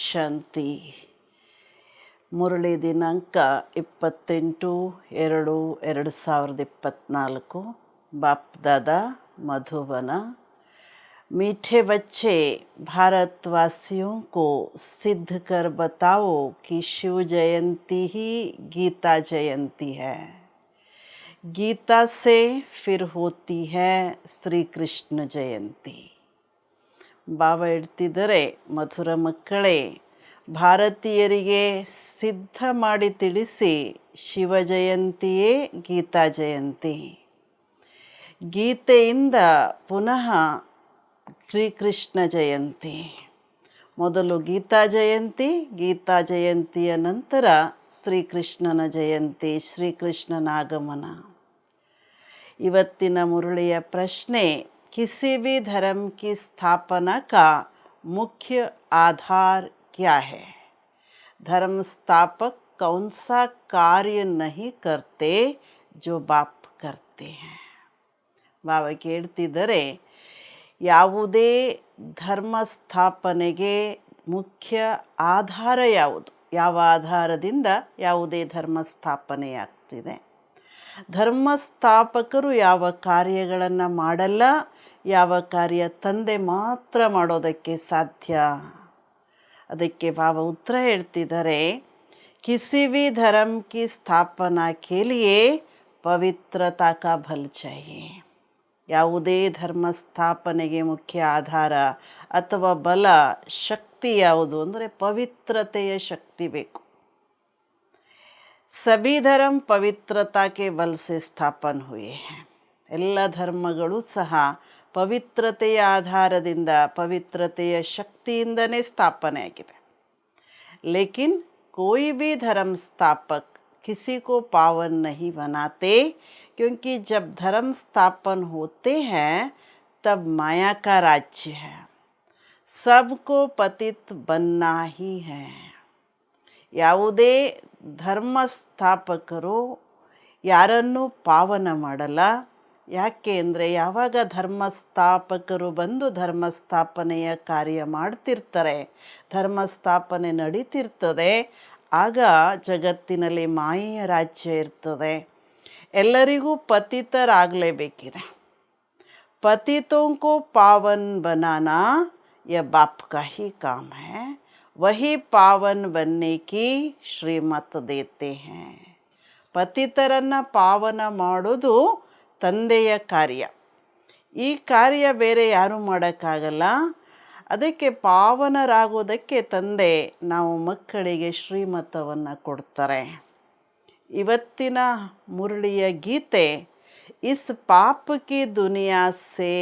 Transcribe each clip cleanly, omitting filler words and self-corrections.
ಶಾಂತಿ. ಮುರಳಿ ದಿನಾಂಕ 28/2/2024. बाप दादा मधुबन. मीठे बच्चे, भारतवासियों को सिद्ध कर बताओ कि शिव जयंती ही गीता जयंती है। गीता से फिर होती है श्री कृष्ण जयंती. ಬಾಬಾ ಹೇಳ್ತಿದ್ದಾರೆ, ಮಧುರ ಮಕ್ಕಳೇ, ಭಾರತೀಯರಿಗೆ ಸಿದ್ಧ ಮಾಡಿ ತಿಳಿಸಿ, ಶಿವ ಜಯಂತಿಯೇ ಗೀತಾ ಜಯಂತಿ. ಗೀತೆಯಿಂದ ಪುನಃ ಶ್ರೀಕೃಷ್ಣ ಜಯಂತಿ. ಮೊದಲು ಗೀತಾ ಜಯಂತಿ, ಗೀತಾ ಜಯಂತಿಯ ನಂತರ ಶ್ರೀಕೃಷ್ಣನ ಜಯಂತಿ, ಶ್ರೀಕೃಷ್ಣನ ಆಗಮನ. ಇವತ್ತಿನ ಮುರಳಿಯ ಪ್ರಶ್ನೆ, किसी भी धर्म की स्थापना का मुख्य आधार क्या है? धर्म स्थापक कौन सा कार्य नहीं करते जो बाप करते हैं? ಬಾಬಾ ಕೇಳ್ತಿದ್ದಾರೆ, ಯಾವುದೇ ಧರ್ಮ ಸ್ಥಾಪನೆಗೆ ಮುಖ್ಯ ಆಧಾರ ಯಾವುದು? ಯಾವ ಆಧಾರದಿಂದ ಯಾವುದೇ ಧರ್ಮ ಸ್ಥಾಪನೆಯಾಗ್ತಿದೆ? ಧರ್ಮ ಸ್ಥಾಪಕರು ಯಾವ ಕಾರ್ಯಗಳನ್ನು ಮಾಡಲ್ಲ, ಯಾವ ಕಾರ್ಯ ತಂದೆ ಮಾತ್ರ ಮಾಡೋದಕ್ಕೆ ಸಾಧ್ಯ. ಅದಕ್ಕೆ ಬಾಬಾ ಉತ್ತರ ಹೇಳ್ತಿದ್ದಾರೆ, ಕಿಸಿ ಭಿ ಧರ್ಮ ಕಿ ಸ್ಥಾಪನಾ ಕೆ ಲಿಯೇ ಪವಿತ್ರತಾ ಕಾ ಬಲ್ ಚಾಹಿಯೇ. ಯಾವುದೇ ಧರ್ಮ ಸ್ಥಾಪನೆಗೆ ಮುಖ್ಯ ಆಧಾರ ಅಥವಾ ಬಲ, ಶಕ್ತಿ ಯಾವುದು ಅಂದರೆ ಪವಿತ್ರತೆಯ ಶಕ್ತಿ ಬೇಕು. ಸಭಿ ಧರ್ಮ ಪವಿತ್ರತಾ ಕೆ ಬಲ್ ಸೆ ಸ್ಥಾಪನ ಹುಯೇ ಹೈ. ಎಲ್ಲ ಧರ್ಮಗಳು ಸಹ ಪವಿತ್ರತೆಯ ಆಧಾರದಿಂದ, ಪವಿತ್ರತೆಯ ಶಕ್ತಿಯಿಂದನೇ ಸ್ಥಾಪನೆ ಆಗಿದೆ. ಲೇಕಿನ್ कोई भी धर्म स्थापक किसी को पावन नहीं बनाते, क्योंकि जब धर्म स्थापन होते हैं तब माया का राज्य है, सबको पतित बनना ही है. ಯಾವುದೇ ಧರ್ಮ ಸ್ಥಾಪಕರು ಯಾರನ್ನೂ ಪಾವನ ಮಾಡಲ್ಲ. ಯಾಕೆ ಅಂದರೆ, ಯಾವಾಗ ಧರ್ಮ ಸ್ಥಾಪಕರು ಬಂದು ಧರ್ಮ ಸ್ಥಾಪನೆಯ ಕಾರ್ಯ ಮಾಡ್ತಿರ್ತಾರೆ, ಧರ್ಮ ಸ್ಥಾಪನೆ ನಡೀತಿರ್ತದೆ, ಆಗ ಜಗತ್ತಿನಲ್ಲಿ ಮಾಯೆಯ ರಾಜ್ಯ ಇರ್ತದೆ. ಎಲ್ಲರಿಗೂ ಪತಿತರಾಗಲೇಬೇಕಿದೆ. ಪತಿತೋಂ ಕೋ ಪಾವನ್ ಬನಾನಾ ಯ ಬಾಪ್ ಕಾ ಹಿ ಕಾಮ್ ಹೈ, ವಹಿ ಪಾವನ್ ಬನ್ನೆ ಕಿ ಶ್ರೀಮತ್ ದೇತೆ ಹೈ. ಪತಿತರನ್ನು ಪಾವನ ಮಾಡೋದು ತಂದೆಯ ಕಾರ್ಯ. ಈ ಕಾರ್ಯ ಬೇರೆ ಯಾರೂ ಮಾಡೋಕ್ಕಾಗಲ್ಲ. ಅದಕ್ಕೆ ಪಾವನರಾಗೋದಕ್ಕೆ ತಂದೆ ನಾವು ಮಕ್ಕಳಿಗೆ ಶ್ರೀಮತವನ್ನು ಕೊಡ್ತಾರೆ. ಇವತ್ತಿನ ಮುರಳಿಯ ಗೀತೆ, ಇಸ್ ಪಾಪ ಕಿ ದುನಿಯಾ ಸೇ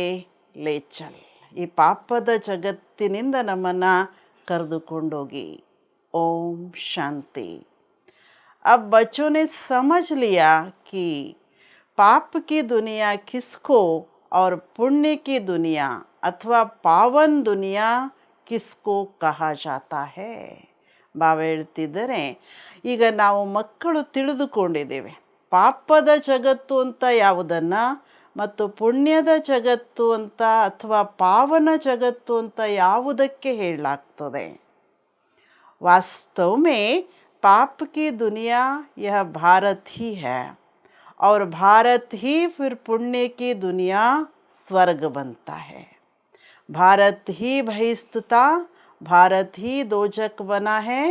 ಲೇ ಚಲ್. ಈ ಪಾಪದ ಜಗತ್ತಿನಿಂದ ನಮ್ಮನ್ನು ಕರೆದುಕೊಂಡೋಗಿ. ಓಂ ಶಾಂತಿ. अब बच्चों ने समझ लिया कि पाप की दुनिया किसको और पुण्य की दुनिया अथवा पावन दुनिया किसको कहा जाता है. ಬಾಬಾ ಹೇಳ್ತಿದ್ದಾರೆ, ಈಗ ನಾವು ಮಕ್ಕಳು ತಿಳಿದುಕೊಂಡಿದ್ದೇವೆ ಪಾಪದ ಜಗತ್ತು ಅಂತ ಯಾವುದನ್ನು ಮತ್ತು ಪುಣ್ಯದ ಜಗತ್ತು ಅಂತ ಅಥವಾ ಪಾವನ ಜಗತ್ತು ಅಂತ ಯಾವುದಕ್ಕೆ ಹೇಳಲಾಗ್ತದೆ. वास्तव में पाप की दुनिया यह भारत ही है, और भारत ही फिर पुण्य की दुनिया स्वर्ग बनता है. भारत ही बहिस्तता, भारत ही दोजक बना है,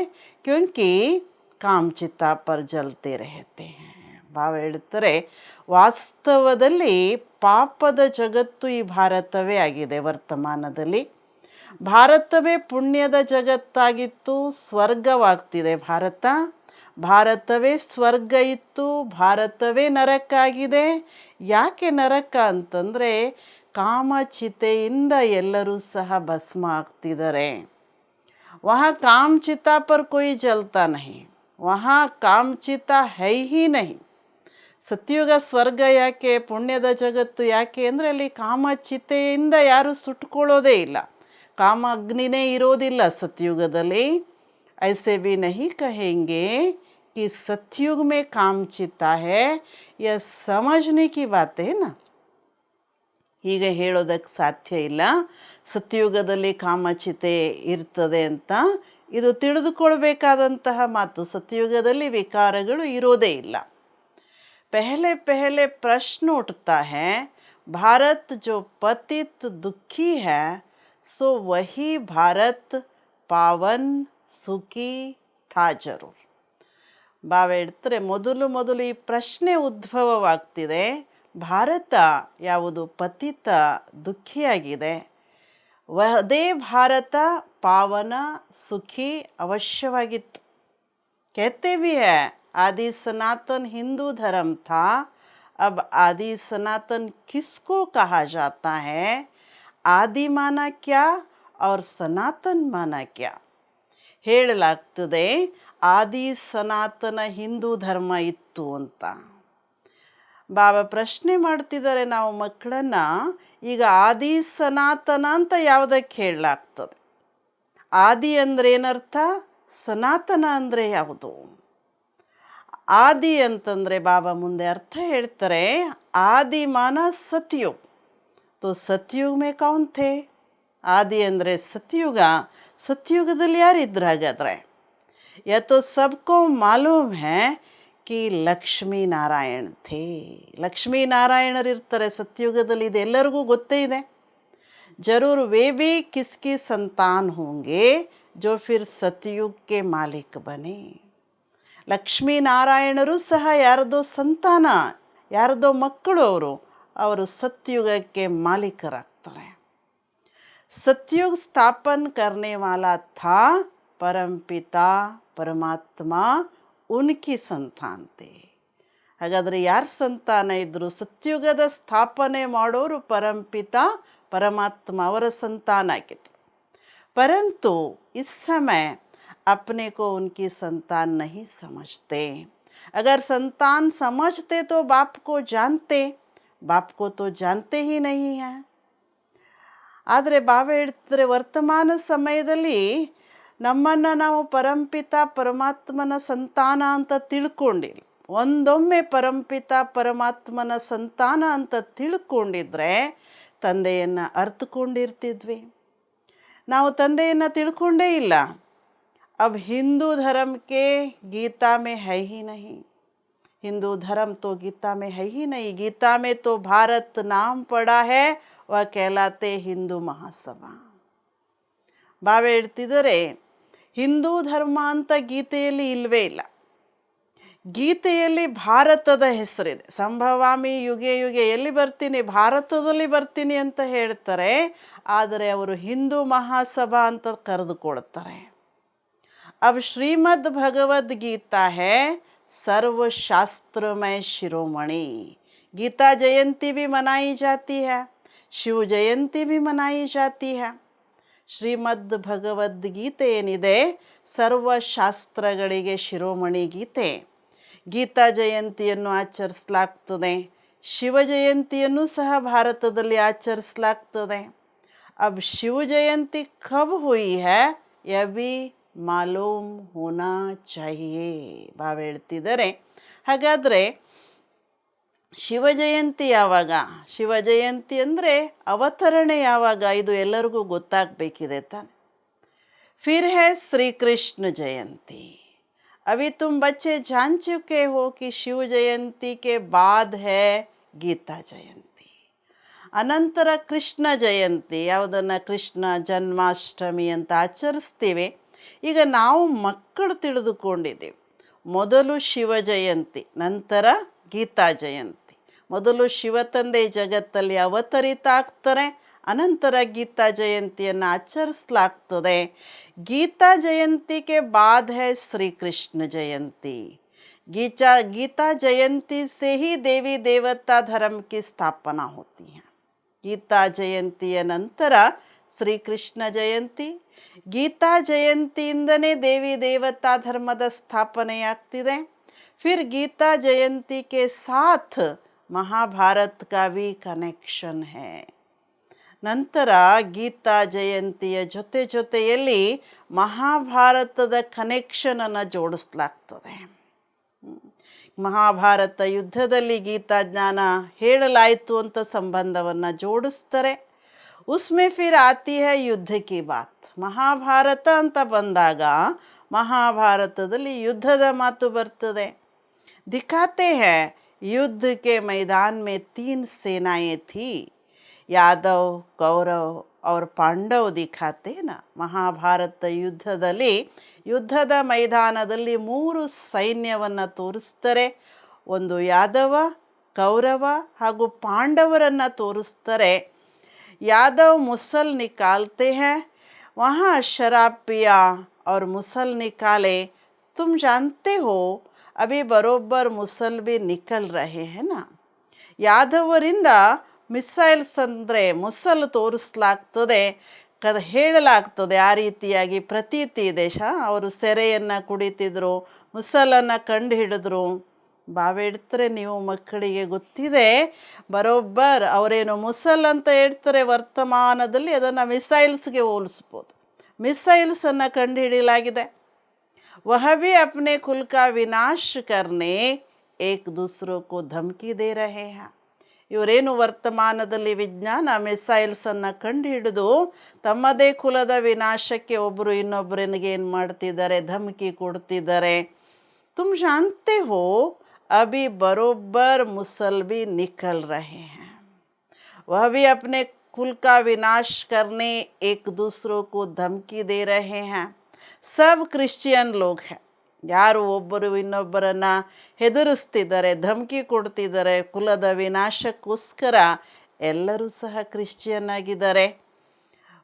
क्योंकि ಕಾಮಚಿತಾ ಪರ್ ಜಲ್ತೆ रहते हैं. ಬಾಬಾ ಹೇಳ್ತಾರೆ, ವಾಸ್ತವದಲ್ಲಿ ಪಾಪದ ಜಗತ್ತು ಈ ಭಾರತವೇ ಆಗಿದೆ. ವರ್ತಮಾನದಲ್ಲಿ ಭಾರತವೇ ಪುಣ್ಯದ ಜಗತ್ತಾಗಿತ್ತು, ಸ್ವರ್ಗವಾಗ್ತಿದೆ ಭಾರತ. ಭಾರತವೇ ಸ್ವರ್ಗ ಇತ್ತು, ಭಾರತವೇ ನರಕ ಆಗಿದೆ. ಯಾಕೆ ನರಕ ಅಂತಂದರೆ, ಕಾಮಚಿತೆಯಿಂದ ಎಲ್ಲರೂ ಸಹ ಭಸ್ಮ ಆಗ್ತಿದ್ದಾರೆ. ವहाँ ಕಾಮಚಿತಾ ಪರ್ ಕೋಯಿ ಜಲ್ತಾ ನಹಿ, ವहाँ ಕಾಮಚಿತಾ ಹೈ ಹಿ ನಹಿ. ಸತ್ಯುಗ ಸ್ವರ್ಗ ಯಾಕೆ, ಪುಣ್ಯದ ಜಗತ್ತು ಯಾಕೆ ಅಂದರೆ, ಅಲ್ಲಿ ಕಾಮಚಿತೆಯಿಂದ ಯಾರೂ ಸುಟ್ಕೊಳ್ಳೋದೇ ಇಲ್ಲ, ಕಾಮ ಅಗ್ನಿನೇ ಇರೋದಿಲ್ಲ ಸತ್ಯುಗದಲ್ಲಿ. ऐसे भी नहीं कहेंगे कि सतयुग में काम चिता है, यह समझने की बात है ना. ಹೀಗೆ ಹೇಳೋದಕ್ಕೆ ಸಾಧ್ಯ ಇಲ್ಲ. ಸತ್ಯುಗದಲ್ಲಿ ಕಾಮಚಿತೆ ಇರ್ತದೆ ಅಂತ ಇದು ತಿಳಿದುಕೊಳ್ಬೇಕಾದಂತಹ ಮಾತು. ಸತ್ಯುಗದಲ್ಲಿ ವಿಕಾರಗಳು ಇರೋದೇ ಇಲ್ಲ. पहले पहले प्रश्न उठता है, भारत जो पतित दुखी है सो वही भारत पावन सुखी था जरूर. ಬಾವ ಹೇಳ್ತಾರೆ, ಮೊದಲು ಈ ಪ್ರಶ್ನೆ ಉದ್ಭವವಾಗ್ತಿದೆ, ಭಾರತ ಯಾವುದು ಪತಿತ ದುಃಖಿಯಾಗಿದೆ, ಅದೇ ಭಾರತ ಪಾವನ ಸುಖಿ ಅವಶ್ಯವಾಗಿತ್ತು. कहते भी है आदि सनातन हिंदू धर्म था, अब आदि सनातन किसको कहा जाता है? आदि माना क्या और सनातन माना क्या? ಹೇಳಲಾಗ್ತದೆ ಆದಿ ಸನಾತನ ಹಿಂದೂ ಧರ್ಮ ಇತ್ತು ಅಂತ. ಬಾಬಾ ಪ್ರಶ್ನೆ ಮಾಡ್ತಿದ್ದಾರೆ ನಾವು ಮಕ್ಕಳನ್ನು, ಈಗ ಆದಿ ಸನಾತನ ಅಂತ ಯಾವುದಕ್ಕೆ ಹೇಳಲಾಗ್ತದೆ? ಆದಿ ಅಂದರೆ ಏನರ್ಥ, ಸನಾತನ ಅಂದರೆ ಯಾವುದು? ಆದಿ ಅಂತಂದರೆ ಬಾಬಾ ಮುಂದೆ ಅರ್ಥ ಹೇಳ್ತಾರೆ, ಆದಿ ಮಾನ ಸತ್ಯುಗ. ತೋ ಸತ್ಯುಗ ಮೇ ಕೌನ್ ಥೇ? ಆದಿ ಅಂದರೆ ಸತ್ಯುಗ. ಸತ್ಯುಗದಲ್ಲಿ ಯಾರಿದ್ರು ಹಾಗಾದರೆ? या तो सबको मालूम है कि ಲಕ್ಷ್ಮೀ ನಾರಾಯಣ ಥೇ. ಲಕ್ಷ್ಮೀ ನಾರಾಯಣರಿರ್ತಾರೆ ಸತ್ಯುಗದಲ್ಲಿ, ಇದು ಎಲ್ಲರಿಗೂ ಗೊತ್ತೇ ಇದೆ. ಜರೂರ್ वे भी किसकी संतान होंगे जो फिर सतयुग के मालिक बने. ಲಕ್ಷ್ಮೀ ನಾರಾಯಣರು ಸಹ ಯಾರದೋ ಸಂತಾನ, ಯಾರದೋ ಮಕ್ಕಳು. ಅವರು ಸತ್ಯುಗಕ್ಕೆ ಮಾಲೀಕರಾಗ್ತಾರೆ. सतयुग स्थापन करने वाला था परमपिता परमात्ಮ ಉನ್ಕಿ ಸಂತಾನತೆ. ಹಾಗಾದರೆ ಯಾರ ಸಂತಾನ ಇದ್ದರು? ಸತ್ಯುಗದ ಸ್ಥಾಪನೆ ಮಾಡೋರು ಪರಂಪಿತ ಪರಮಾತ್ಮ, ಅವರ ಸಂತಾನ ಆಗಿತ್ತು. ಪರಂತು इस समय अपने को उनकी संतान नहीं समझते. अगर संतान समझते तो बाप को जानते, बाप को तो जानते ही नहीं हैं. ಆದರೆ ಬಾಬಾ ಹೇಳ್ತಾರೆ, ವರ್ತಮಾನ ಸಮಯದಲ್ಲಿ ನಮ್ಮನ್ನು ನಾವು ಪರಂಪಿತ ಪರಮಾತ್ಮನ ಸಂತಾನ ಅಂತ ತಿಳ್ಕೊಂಡಿಲ್ಲ. ಒಂದೊಮ್ಮೆ ಪರಂಪಿತ ಪರಮಾತ್ಮನ ಸಂತಾನ ಅಂತ ತಿಳ್ಕೊಂಡಿದ್ರೆ ತಂದೆಯನ್ನು ಅರ್ಥಕೊಂಡಿರ್ತಿದ್ವಿ. ನಾವು ತಂದೆಯನ್ನು ತಿಳ್ಕೊಂಡೇ ಇಲ್ಲ. अब हिंदू धर्म के गीता में है ही नहीं. हिंदू धर्म तो गीता में है ही नहीं. गीता में तो भारत नाम पड़ा है, वह कहलाते ಹಿಂದೂ ಮಹಾಸಭಾ. ಬಾಬಾ ಹೇಳ್ತಿದ್ದಾರೆ, ಹಿಂದೂ ಧರ್ಮ ಅಂತ ಗೀತೆಯಲ್ಲಿ ಇಲ್ಲವೇ ಇಲ್ಲ. ಗೀತೆಯಲ್ಲಿ ಭಾರತದ ಹೆಸರಿದೆ. ಸಂಭವಾಮಿ ಯುಗೆ ಯುಗೆ ಎಲ್ಲಿ ಬರ್ತೀನಿ? ಭಾರತದಲ್ಲಿ ಬರ್ತೀನಿ ಅಂತ ಹೇಳ್ತಾರೆ. ಆದರೆ ಅವರು ಹಿಂದೂ ಮಹಾಸಭಾ ಅಂತ ಕರೆದುಕೊಳ್ತಾರೆ. अब श्रीमद् भगवद गीता है सर्वशास्त्रमय शिरोमणि. गीता जयंती भी मनाई जाती है, शिव जयंती भी मनाई जाती है. ಶ್ರೀಮದ್ ಭಗವದ್ಗೀತೆ ಏನಿದೆ ಸರ್ವಶಾಸ್ತ್ರಗಳಿಗೆ ಶಿರೋಮಣಿ ಗೀತೆ. ಗೀತಾ ಜಯಂತಿಯನ್ನು ಆಚರಿಸಲಾಗ್ತದೆ, ಶಿವ ಜಯಂತಿಯನ್ನು ಸಹ ಭಾರತದಲ್ಲಿ ಆಚರಿಸಲಾಗ್ತದೆ. अब शिव जयंती कब हुई है यह भी ಮಾಲೂಮ್ ಹೋನಾ ಚಾಹಿಯೇ. ಬಾಬಾ ಹೇಳ್ತಿದ್ದಾರೆ, ಹಾಗಾದರೆ ಶಿವಜಯಂತಿ ಯಾವಾಗ? ಶಿವಜಯಂತಿ ಅಂದರೆ ಅವತರಣೆ ಯಾವಾಗ? ಇದು ಎಲ್ಲರಿಗೂ ಗೊತ್ತಾಗಬೇಕಿದೆ ತಾನೆ. फिर है श्री कृष्ण जयंती. अभी तुम बच्चे जान चुके हो कि शिव जयंती के बाद है ಗೀತಾ ಜಯಂತಿ. ಅನಂತರ ಕೃಷ್ಣ ಜಯಂತಿ, ಯಾವುದನ್ನು ಕೃಷ್ಣ ಜನ್ಮಾಷ್ಟಮಿ ಅಂತ ಆಚರಿಸ್ತೀವಿ. ಈಗ ನಾವು ಮಕ್ಕಳು ತಿಳಿದುಕೊಂಡಿದ್ದೀವಿ, ಮೊದಲು ಶಿವ ಜಯಂತಿ, ನಂತರ ಗೀತಾ ಜಯಂತಿ. ಮೊದಲು ಶಿವ ತಂದೆ ಜಗತ್ತಲ್ಲಿ ಅವತರಿತ ಆಗ್ತಾರೆ, ಅನಂತರ ಗೀತಾ ಜಯಂತಿಯನ್ನು ಆಚರಿಸಲಾಗ್ತದೆ. ಗೀತಾ ಜಯಂತಿಗೆ ಬಾದ್ ಹೈ ಶ್ರೀ ಕೃಷ್ಣ ಜಯಂತಿ. गीता जयंती से ही देवी देवता धर्म की स्थापना होती है. गीता ಜಯಂತಿಯ ನಂತರ ಶ್ರೀಕೃಷ್ಣ ಜಯಂತಿ. ಗೀತಾ ಜಯಂತಿಯಿಂದನೇ ದೇವಿ ದೇವತಾ ಧರ್ಮದ ಸ್ಥಾಪನೆಯಾಗ್ತಿದೆ. फिर गीता जयंती के साथ महाभारत का भी कनेक्शन है. ನಂತರ ಗೀತಾ ಜಯಂತಿಯ ಜೊತೆಯಲ್ಲಿ ಮಹಾಭಾರತದ ಕನೆಕ್ಷನನ್ನು ಜೋಡಿಸಲಾಗ್ತದೆ. ಮಹಾಭಾರತ ಯುದ್ಧದಲ್ಲಿ ಗೀತಾ ಜ್ಞಾನ ಹೇಳಲಾಯಿತು ಅಂತ ಸಂಬಂಧವನ್ನು ಜೋಡಿಸ್ತಾರೆ. उसमें फिर आती है युद्ध की बात. ಮಹಾಭಾರತ ಅಂತ ಬಂದಾಗ ಮಹಾಭಾರತದಲ್ಲಿ ಯುದ್ಧದ ಮಾತು ಬರ್ತದೆ. दिखाते हैं युद्ध के मैदान में 3 सेनाएं थी. ಯಾದವ್, ಕೌರವ್ और ಪಾಂಡವ್ ದಿಖಾತೆ ನಾ. ಮಹಾಭಾರತ ಯುದ್ಧದಲ್ಲಿ ಯುದ್ಧದ ಮೈದಾನದಲ್ಲಿ 3 ಸೈನ್ಯವನ್ನು ತೋರಿಸ್ತಾರೆ. ಒಂದು ಯಾದವ, ಕೌರವ ಹಾಗೂ ಪಾಂಡವರನ್ನು ತೋರಿಸ್ತಾರೆ. यादव मुसल निकालते हैं, वहाँ शराब पिया और मुसल निकाले. तुम जानते हो अभी बरोबर मुसल भी निकल रहे हैं ना. ಯಾದವರಿಂದ ಮಿಸೈಲ್ಸ್ ಅಂದರೆ ಮುಸಲ್ ತೋರಿಸಲಾಗ್ತದೆ, ಹೇಳಲಾಗ್ತದೆ. ಆ ರೀತಿಯಾಗಿ ಪ್ರತೀತಿ ಇದೆ. ಅವರು ಸೆರೆಯನ್ನು ಕುಡಿತಿದ್ರು, ಮುಸಲನ್ನು ಕಂಡು ಹಿಡಿದ್ರು. ಬಾವಿಡ್ತಾರೆ ನೀವು ಮಕ್ಕಳಿಗೆ ಗೊತ್ತಿದೆ. ಬರೋಬ್ಬರ್ ಅವರೇನು ಮುಸಲ್ ಅಂತ ಹೇಳ್ತಾರೆ, ವರ್ತಮಾನದಲ್ಲಿ ಅದನ್ನು ಮಿಸೈಲ್ಸ್ಗೆ ಹೋಲಿಸ್ಬೋದು. ಮಿಸೈಲ್ಸನ್ನು ಕಂಡುಹಿಡಿಯಲಾಗಿದೆ. वह भी अपने कुल का विनाश करने एक दूसरों को धमकी दे रहे हैं. ಇವರೇನು ವರ್ತಮಾನದಲ್ಲಿ ವಿಜ್ಞಾನ ಮಿಸೈಲ್ಸನ್ನು ಕಂಡುಹಿಡಿದು ತಮ್ಮದೇ ಕುಲದ ವಿನಾಶಕ್ಕೆ ಒಬ್ಬರು ಇನ್ನೊಬ್ಬರಿಗೆ ಏನು ಮಾಡ್ತಿದ್ದಾರೆ, ಧಮಕಿ ಕೊಡ್ತಿದ್ದಾರೆ. ತುಮ್ ಜಾನ್ತೆ ಹೋ अभी बरोबर मुसल भी निकल रहे हैं. वह भी अपने कुल का विनाश करने एक दूसरों को धमकी दे रहे हैं. सब ಕ್ರಿಶ್ಚಿಯನ್ ಲೋಗ್ है. ಯಾರು ಒಬ್ಬರು ಇನ್ನೊಬ್ಬರನ್ನು ಹೆದರಿಸ್ತಿದ್ದಾರೆ, ಧಮಕಿ ಕೊಡ್ತಿದ್ದಾರೆ ಕುಲದ ವಿನಾಶಕ್ಕೋಸ್ಕರ, ಎಲ್ಲರೂ ಸಹ ಕ್ರಿಶ್ಚಿಯನ್ ಆಗಿದ್ದಾರೆ.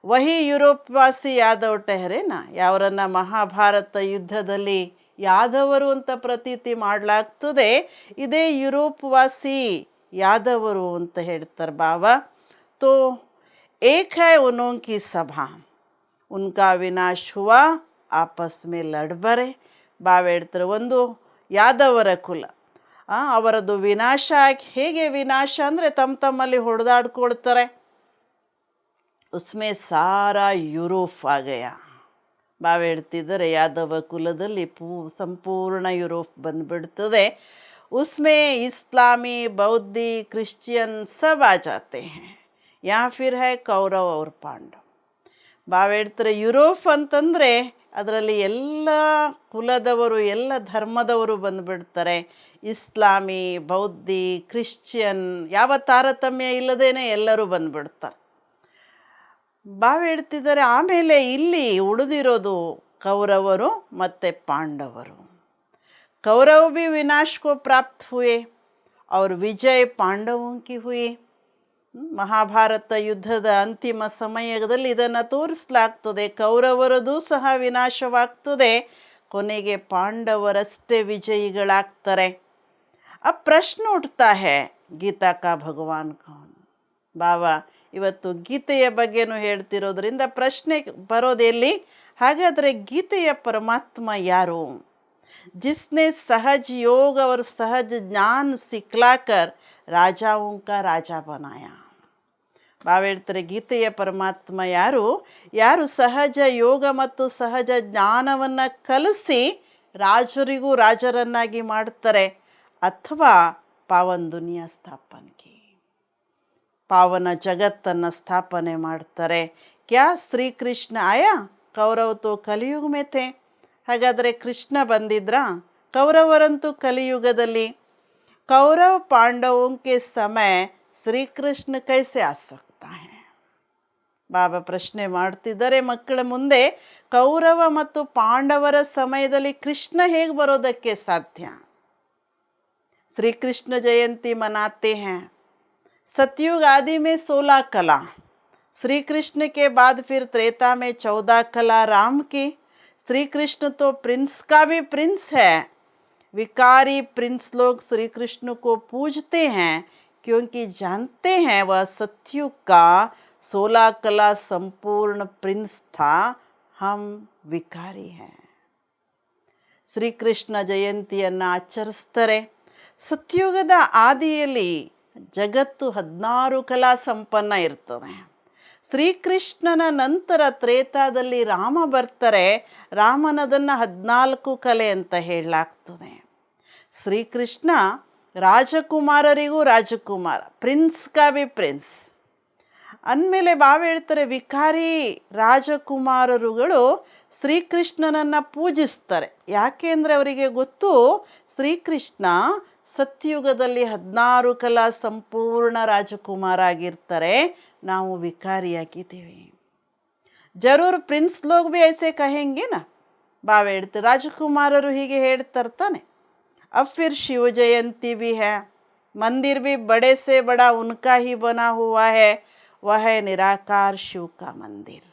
ವಹಿ ಯುರೋಪ್ವಾಸಿ ಯಾದವ್ ಟೆಹರೇನಾ. ಯಾವರನ್ನು ಮಹಾಭಾರತ ಯುದ್ಧದಲ್ಲಿ ಯಾದವರು ಅಂತ ಪ್ರತೀತಿ ಮಾಡಲಾಗ್ತದೆ, ಇದೇ ಯುರೋಪ್ ವಾಸಿ ಯಾದವರು ಅಂತ ಹೇಳ್ತಾರೆ ಬಾಬಾ. ತೋ ಏಕ್ ಹೈ ಉನ್ನೋಂ ಕಿ ಸಭಾ, ಉನ್ಕಾ ವಿನಾಶ ಹುವಾ ಆಪಸ್ ಮೇ ಲಡ್ಬರೆ. ಬಾಬಾ ಹೇಳ್ತಾರೆ ಒಂದು ಯಾದವರ ಕುಲ, ಅವರದ್ದು ವಿನಾಶ ಹೇಗೆ ವಿನಾಶ ಅಂದರೆ ತಮ್ಮಲ್ಲಿ ಹೊಡೆದಾಡ್ಕೊಳ್ತಾರೆ. ಉಸ್ಮೇ ಸಾರಾ ಯುರೋಪ್ ಆಗಯ. ಬಾಬಾ ಹೇಳ್ತಿದ್ದಾರೆ ಯಾದವ ಕುಲದಲ್ಲಿ ಸಂಪೂರ್ಣ ಯುರೋಪ್ ಬಂದುಬಿಡ್ತದೆ. ಉಸ್ಮೇ ಇಸ್ಲಾಮಿ, ಬೌದ್ಧಿ, ಕ್ರಿಶ್ಚಿಯನ್ ಸಬ್ ಆ ಜಾತೆ हैं. ಯಾ ಫಿರ್ ಹೈ ಕೌರವ್ ಅವ್ರ ಪಾಂಡವ್. ಬಾಬಾ ಹೇಳ್ತಾರೆ ಯುರೋಪ್ ಅಂತಂದರೆ ಅದರಲ್ಲಿ ಎಲ್ಲ ಕುಲದವರು, ಎಲ್ಲ ಧರ್ಮದವರು ಬಂದುಬಿಡ್ತಾರೆ. ಇಸ್ಲಾಮಿ, ಬೌದ್ಧಿ, ಕ್ರಿಶ್ಚಿಯನ್ ಯಾವ ತಾರತಮ್ಯ ಇಲ್ಲದೇನೆ ಎಲ್ಲರೂ ಬಂದುಬಿಡ್ತಾರೆ. ಬಾಬಾ ಹೇಳ್ತಿದ್ದಾರೆ ಆಮೇಲೆ ಇಲ್ಲಿ ಉಳಿದಿರೋದು ಕೌರವರು ಮತ್ತು ಪಾಂಡವರು. कौरव भी विनाश को प्राप्त हुए और विजय पांडवों की हुई. ಮಹಾಭಾರತ ಯುದ್ಧದ ಅಂತಿಮ ಸಮಯದಲ್ಲಿ ಇದನ್ನು ತೋರಿಸಲಾಗ್ತದೆ. ಕೌರವರದು ಸಹ ವಿನಾಶವಾಗ್ತದೆ, ಕೊನೆಗೆ ಪಾಂಡವರಷ್ಟೇ ವಿಜಯಿಗಳಾಗ್ತಾರೆ. अब प्रश्न उठता है गीता का भगवान कौन. ಬಾಬಾ ಇವತ್ತು ಗೀತೆಯ ಬಗ್ಗೆನೂ ಹೇಳ್ತಿರೋದ್ರಿಂದ ಪ್ರಶ್ನೆ ಬರೋದೆಲ್ಲಿ, ಹಾಗಾದರೆ ಗೀತೆಯ ಪರಮಾತ್ಮ ಯಾರು? जिसने सहज योग और सहज ज्ञान सिखलाकर राजाओं का राजा बनाया. ಬಾಬಾ ಹೇಳ್ತಾರೆ ಗೀತೆಯ ಪರಮಾತ್ಮ ಯಾರು? ಯಾರು ಸಹಜ ಯೋಗ ಮತ್ತು ಸಹಜ ಜ್ಞಾನವನ್ನು ಕಲಿಸಿ ರಾಜರಿಗೂ ರಾಜರನ್ನಾಗಿ ಮಾಡ್ತಾರೆ, ಅಥವಾ ಪಾವನ್ ದುನಿಯಾ ಸ್ಥಾಪನೆಗೆ, ಪಾವನ ಜಗತ್ತನ್ನು ಸ್ಥಾಪನೆ ಮಾಡ್ತಾರೆ. ಕ್ಯಾ ಶ್ರೀಕೃಷ್ಣ ಆಯಾ ಕೌರವ ತೋ ಕಲಿಯುಗ ಮೇ ಥೇ. ಹಾಗಾದರೆ ಕೃಷ್ಣ ಬಂದಿದ್ರಾ? ಕೌರವರಂತೂ ಕಲಿಯುಗದಲ್ಲಿ. ಕೌರವ ಪಾಂಡವೋಂಕೆ ಸಮಯ ಶ್ರೀಕೃಷ್ಣ ಕೈಸೆ ಆ ಸಕ್ತಾ ಹೈ. ಬಾಬಾ ಪ್ರಶ್ನೆ ಮಾಡ್ತಿದ್ದಾರೆ ಮಕ್ಕಳ ಮುಂದೆ, ಕೌರವ ಮತ್ತು ಪಾಂಡವರ ಸಮಯದಲ್ಲಿ ಕೃಷ್ಣ ಹೇಗೆ ಬರೋದಕ್ಕೆ ಸಾಧ್ಯ? ಶ್ರೀಕೃಷ್ಣ ಜಯಂತಿ ಮನಾತೆ हैं. सतयुग आदि में 16 कला, श्री कृष्ण के बाद फिर त्रेता में 14 कला राम की. श्री कृष्ण तो प्रिंस का भी प्रिंस है. विकारी प्रिंस लोग श्री कृष्ण को पूजते हैं क्योंकि जानते हैं वह सतयुग का 16 कला संपूर्ण प्रिंस था. हम विकारी हैं. ಶ್ರೀಕೃಷ್ಣ ಜಯಂತಿಯನ್ನು ಆಚರಿಸ್ತಾರೆ. ಸತ್ಯುಗದ ಆದಿಯಲ್ಲಿ ಜಗತ್ತು 16 ಕಲಾ ಸಂಪನ್ನ ಇರ್ತದೆ. ಶ್ರೀಕೃಷ್ಣನ ನಂತರ ತ್ರೇತಾದಲ್ಲಿ ರಾಮ ಬರ್ತಾರೆ. ರಾಮನದನ್ನು 14 ಕಲೆ ಅಂತ ಹೇಳಲಾಗ್ತದೆ. ಶ್ರೀಕೃಷ್ಣ ರಾಜಕುಮಾರರಿಗೂ ರಾಜಕುಮಾರ, ಪ್ರಿನ್ಸ್ ಕಾ ಬಿ ಪ್ರಿನ್ಸ್. ಅಂದಮೇಲೆ ಬಾವ ಹೇಳ್ತಾರೆ, ವಿಕಾರಿ ರಾಜಕುಮಾರರುಗಳು ಶ್ರೀಕೃಷ್ಣನನ್ನು ಪೂಜಿಸ್ತಾರೆ. ಯಾಕೆ ಅಂದರೆ ಅವರಿಗೆ ಗೊತ್ತು, ಶ್ರೀಕೃಷ್ಣ ಸತ್ಯುಗದಲ್ಲಿ 16 ಕಲಾ ಸಂಪೂರ್ಣ ರಾಜಕುಮಾರ ಆಗಿರ್ತಾರೆ, ನಾವು ವಿಕಾರಿಯಾಗಿದ್ದೀವಿ. ಜರೂರ್ ಪ್ರಿನ್ಸ್ ಲೋಗ್ ಭಿ ಐಸೆ ಕಹೆಂಗೆ ನಾ. ಬಾವ ಹೇಳ್ತಾರೆ, ರಾಜಕುಮಾರರು ಹೀಗೆ ಹೇಳ್ತಾರೆ ತಾನೆ. अब फिर शिव जयंती भी है, मंदिर भी बड़े से बड़ा उनका ही बना हुआ है, वह है निराकार शिव का मंदिर.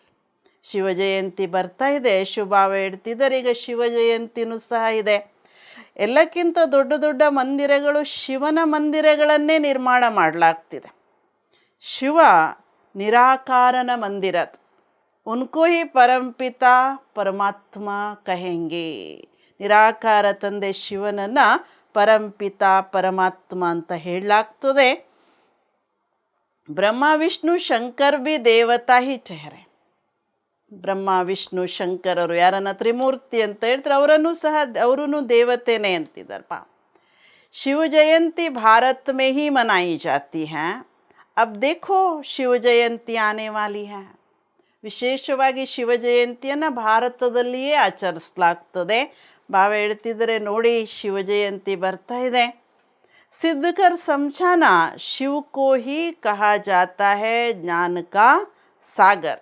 ಶಿವ ಜಯಂತಿ ಬರ್ತಾ ಇದೆ. ಶುಭಾವ ಹೇಳ್ತಿದ್ದಾರೆ, ಈಗ ಶಿವ ಜಯಂತಿನೂ ಸಹ ಇದೆ. ಎಲ್ಲಕ್ಕಿಂತ ದೊಡ್ಡ ದೊಡ್ಡ ಮಂದಿರಗಳು ಶಿವನ ಮಂದಿರಗಳನ್ನೇ ನಿರ್ಮಾಣ ಮಾಡಲಾಗ್ತಿದೆ. ಶಿವ ನಿರಾಕಾರನ ಮಂದಿರ, ಉನ್ಕೋ ಹಿ ಪರಂಪಿತ ಪರಮಾತ್ಮ ಕಹೆಂಗೆ. ನಿರಾಕಾರ ತಂದೆ ಶಿವನನ್ನು ಪರಂಪಿತ ಪರಮಾತ್ಮ ಅಂತ ಹೇಳಲಾಗ್ತದೆ. ಬ್ರಹ್ಮ ವಿಷ್ಣು ಶಂಕರ್ ಬಿ ದೇವತಾ ಹಿ ठहरे. ಬ್ರಹ್ಮ ವಿಷ್ಣು ಶಂಕರರು ಯಾರನ್ನ ತ್ರಿಮೂರ್ತಿ ಅಂತ ಹೇಳ್ತಾರೆ, ಅವರೂ ದೇವತೆನೇ ಅಂತಿದ್ದಾರಪ್ಪ. ಶಿವ ಜಯಂತಿ ಭಾರತ್ ಮೇ ಹಿ ಮನಾಯಿ ಜಾತಿ ಹೈ. ಅಬ್ ದೇಖೋ ಶಿವ ಜಯಂತಿ ಆನೆ ವಾಲಿ ಹೈ. ವಿಶೇಷವಾಗಿ ಶಿವ ಜಯಂತಿಯನ್ನು ಭಾರತದಲ್ಲಿಯೇ ಆಚರಿಸಲಾಗ್ತದೆ. ಬಾವ ಹೇಳ್ತಿದ್ದಾರೆ, ನೋಡಿ ಶಿವ ಜಯಂತಿ ಬರ್ತಾ ಇದೆ. ಸಿದ್ಧಕರ್ ಸಮझाना, शिव को ही कहा जाता है ज्ञान का सागर,